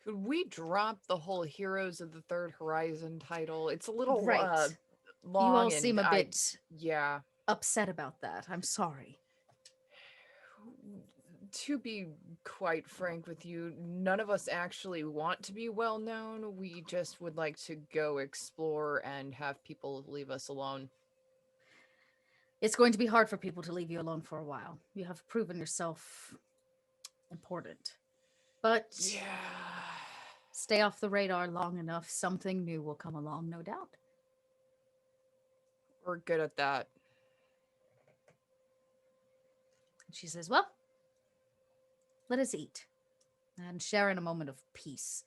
Could we drop the whole Heroes of the Third Horizon title? It's a little Right. long. You all seem a bit yeah, upset about that. I'm sorry. To be quite frank with you, none of us actually want to be well known. We just would like to go explore and have people leave us alone. It's going to be hard for people to leave you alone for a while. You have proven yourself important. But Yeah. stay off the radar long enough, something new will come along, no doubt. We're good at that. And she says, well, let us eat and share in a moment of peace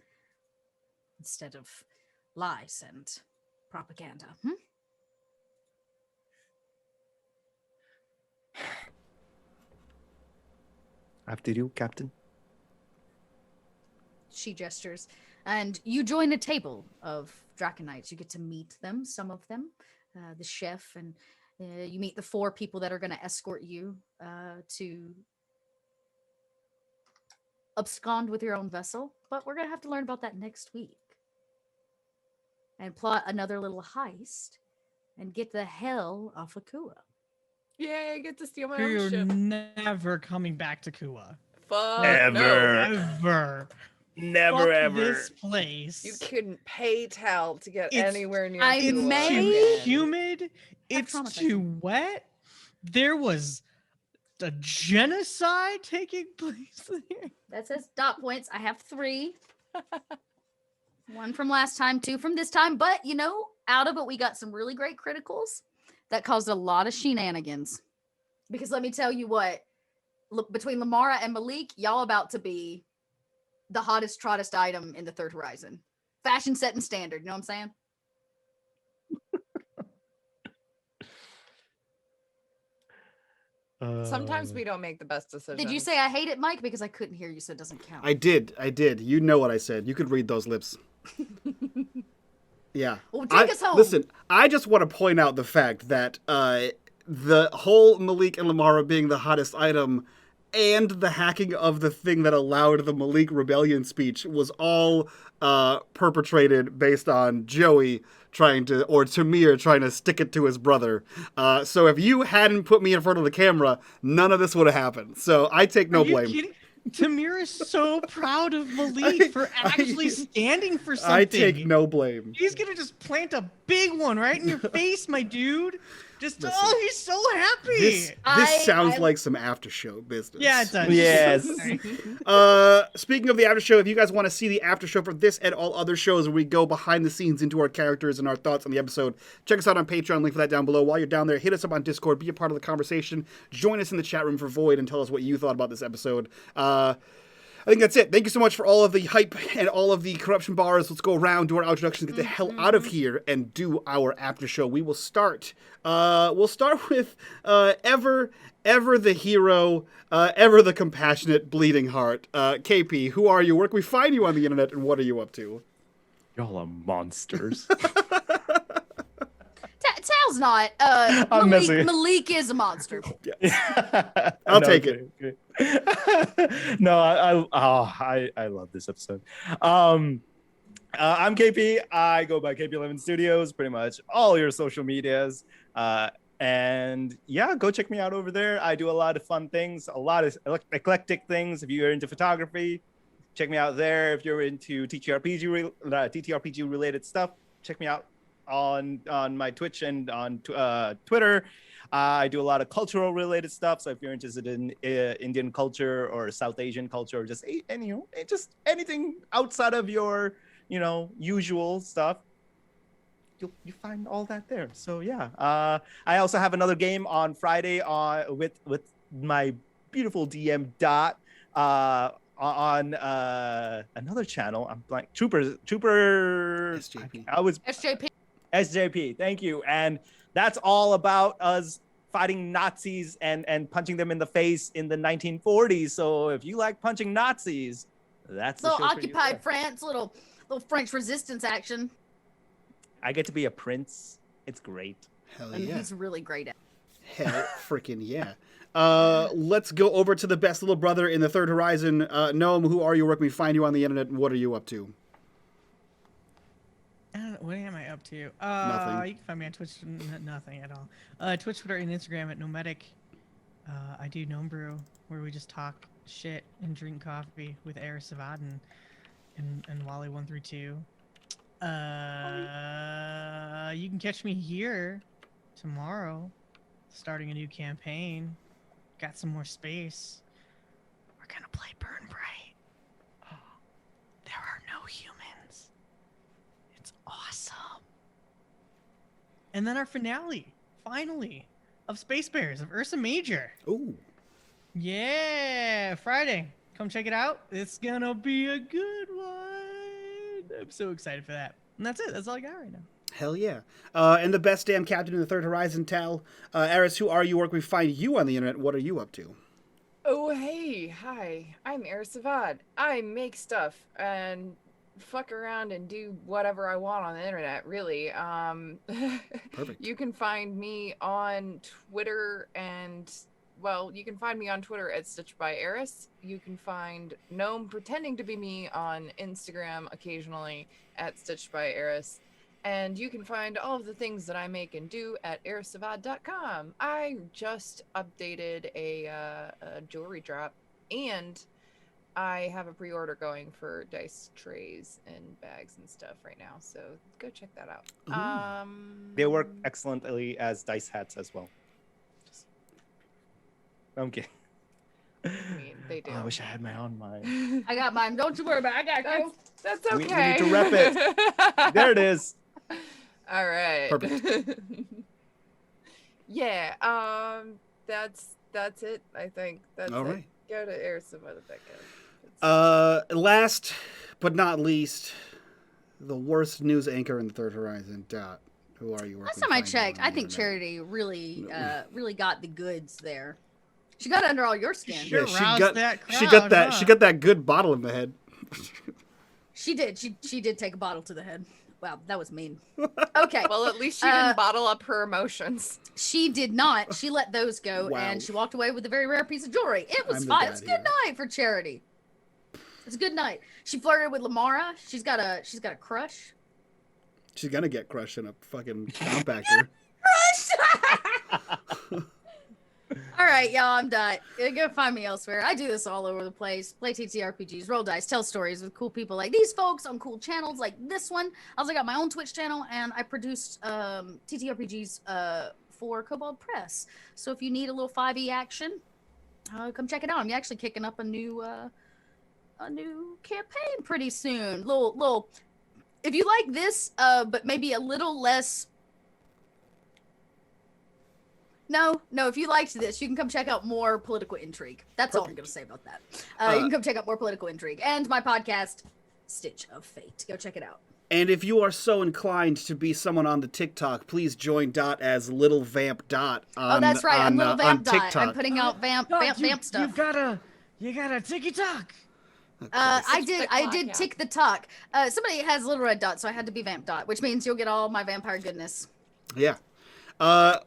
instead of lies and propaganda. After you, Captain. She gestures, and you join a table of Draconites. You get to meet them, some of them, the chef, and you meet the 4 people that are going to escort you to abscond with your own vessel. But we're going to have to learn about that next week. And plot another little heist and get the hell off of Kua. Yay, I get to steal my own You're ship. never coming back to Kua. Fuck Ever. no. Ever. Never Fuck ever. This place. You couldn't pay Tal to get It's- anywhere near I It's Kua may- too again. humid. It's promise I too can. wet. There was a genocide taking place there. That says dot points. I have 3. 1 from last time, 2 from this time. But, you know, out of it, we got some really great criticals that caused a lot of shenanigans. Because let me tell you what, look, between Lamara and Malik, y'all about to be the hottest, trottest item in the Third Horizon. Fashion set and standard, you know what I'm saying? Sometimes we don't make the best decisions. Did you say I hate it, Mike? Because I couldn't hear you, so it doesn't count. I did. You know what I said. You could read those lips. Yeah. Well, take us home. Listen, I just want to point out the fact that the whole Malik and Lamara being the hottest item and the hacking of the thing that allowed the Malik rebellion speech was all perpetrated based on Joey or Tamir trying to stick it to his brother. So if you hadn't put me in front of the camera, none of this would have happened. So I take no blame. Kidding? Tamir is so proud of Malik for actually standing for something. I take no blame. He's gonna just plant a big one right in your face, my dude. Just Listen, he's so happy. This sounds like some after show business. Yeah, it does. Yes. Speaking of the after show, if you guys want to see the after show for this and all other shows where we go behind the scenes into our characters and our thoughts on the episode, check us out on Patreon. Link for that down below. While you're down there, hit us up on Discord. Be a part of the conversation. Join us in the chat room for Void and tell us what you thought about this episode. I think that's it. Thank you so much for all of the hype and all of the corruption bars. Let's go around, do our introductions, get the hell out of here, and do our after show. We will start. We'll start with ever the hero, ever the compassionate, bleeding heart. KP, who are you? Where can we find you on the internet, and what are you up to? Y'all are monsters. Tal's not. I'm messing. Malik is a monster. I'll take it. Okay. No, I love this episode. I'm KP. I go by KP11 Studios, pretty much all your social medias. And yeah, go check me out over there. I do a lot of fun things, a lot of eclectic things. If you're into photography, check me out there. If you're into TTRPG related stuff, check me out on my Twitch and on Twitter. I do a lot of cultural related stuff. So if you're interested in Indian culture or South Asian culture, or just just anything outside of your usual stuff, you find all that there. So yeah, I also have another game on Friday with my beautiful DM Dot on another channel. I'm blank. Trooper. SJP. SJP. Thank you. And that's all about us fighting Nazis and punching them in the face in the 1940s. So if you like punching Nazis, that's the little show for you. occupied France, little French resistance action. I get to be a prince. It's great. Hell And yeah. he's really great at it. Hell freaking yeah. Let's go over to the best little brother in the Third Horizon. Noam, who are you? Where can we find you on the internet, and what are you up to? What am I up to? Nothing. You can find me on Twitch. Nothing at all. Twitch, Twitter, and Instagram at Nomadic. I do Gnome Brew, where we just talk shit and drink coffee with Eris Savad and Wally 132. You can catch me here tomorrow, starting a new campaign. Got some more space. We're gonna play Burn Bright. There are no humans. It's awesome. And then our finale, finally, of Space Bears, of Ursa Major. Ooh. Yeah, Friday. Come check it out. It's gonna be a good one. I'm so excited for that. And that's it. That's all I got right now. Hell yeah. And the best damn captain in the Third Horizon, Tal. Eris, who are you? Where can we find you on the internet? What are you up to? Oh, hey. Hi. I'm Eris Savad. I make stuff and fuck around and do whatever I want on the internet, really. Perfect. You can find me on Twitter you can find me on Twitter at Stitched by Eris. You can find Gnome pretending to be me on Instagram occasionally at Stitched by Eris. And you can find all of the things that I make and do at erisavad.com. I just updated a jewelry drop, and I have a pre-order going for dice trays and bags and stuff right now. So go check that out. They work excellently as dice hats as well. I'm kidding. I mean, they do. Oh, I wish I had my own mind. I got mine. Don't you worry about it. I got you. That's We okay. need to rep it. There it is. All right. Perfect. Yeah. That's it. I think that's All it. right. Go to Eris Savad. Last but not least, the worst news anchor in the Third Horizon, Dot. Who are you? Last time I checked, I think Charity really got the goods there. She got under all your skin. Sure. Yeah, Roused that she got crowd, that. huh? She got that good bottle in the head. She did. She did take a bottle to the head. Wow, that was mean. Okay. Well, at least she didn't bottle up her emotions. She did not. She let those go, Wow. and she walked away with a very rare piece of jewelry. It was fine. It was a good night for charity. It's a good night. She flirted with Lamara. She's got a crush. She's gonna get crushed in a fucking compactor. All right, y'all, I'm done. Go find me elsewhere. I do this all over the place. Play TTRPGs, roll dice, tell stories with cool people like these folks on cool channels like this one. I also got my own Twitch channel, and I produced TTRPGs for Kobold Press. So if you need a little 5e action, come check it out. I'm actually kicking up a new campaign pretty soon. Little. If you like this, but maybe a little less. No, if you liked this, you can come check out more political intrigue. That's all I'm going to say about that. You can come check out more political intrigue. And my podcast, Stitch of Fate. Go check it out. And if you are so inclined to be someone on the TikTok, please join Dot as Little Vamp Dot on, that's right. I'm Little Vamp Dot. TikTok. I'm putting out vamp stuff. You gotta TikTok. I did tick the talk. Somebody has Little Red Dot, so I had to be Vamp Dot, which means you'll get all my vampire goodness. Yeah.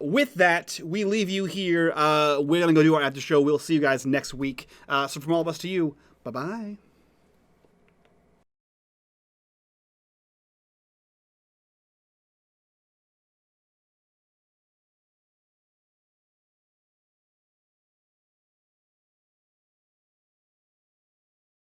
With that, we leave you here. We're going to go do our after show. We'll see you guys next week. So from all of us to you, bye-bye.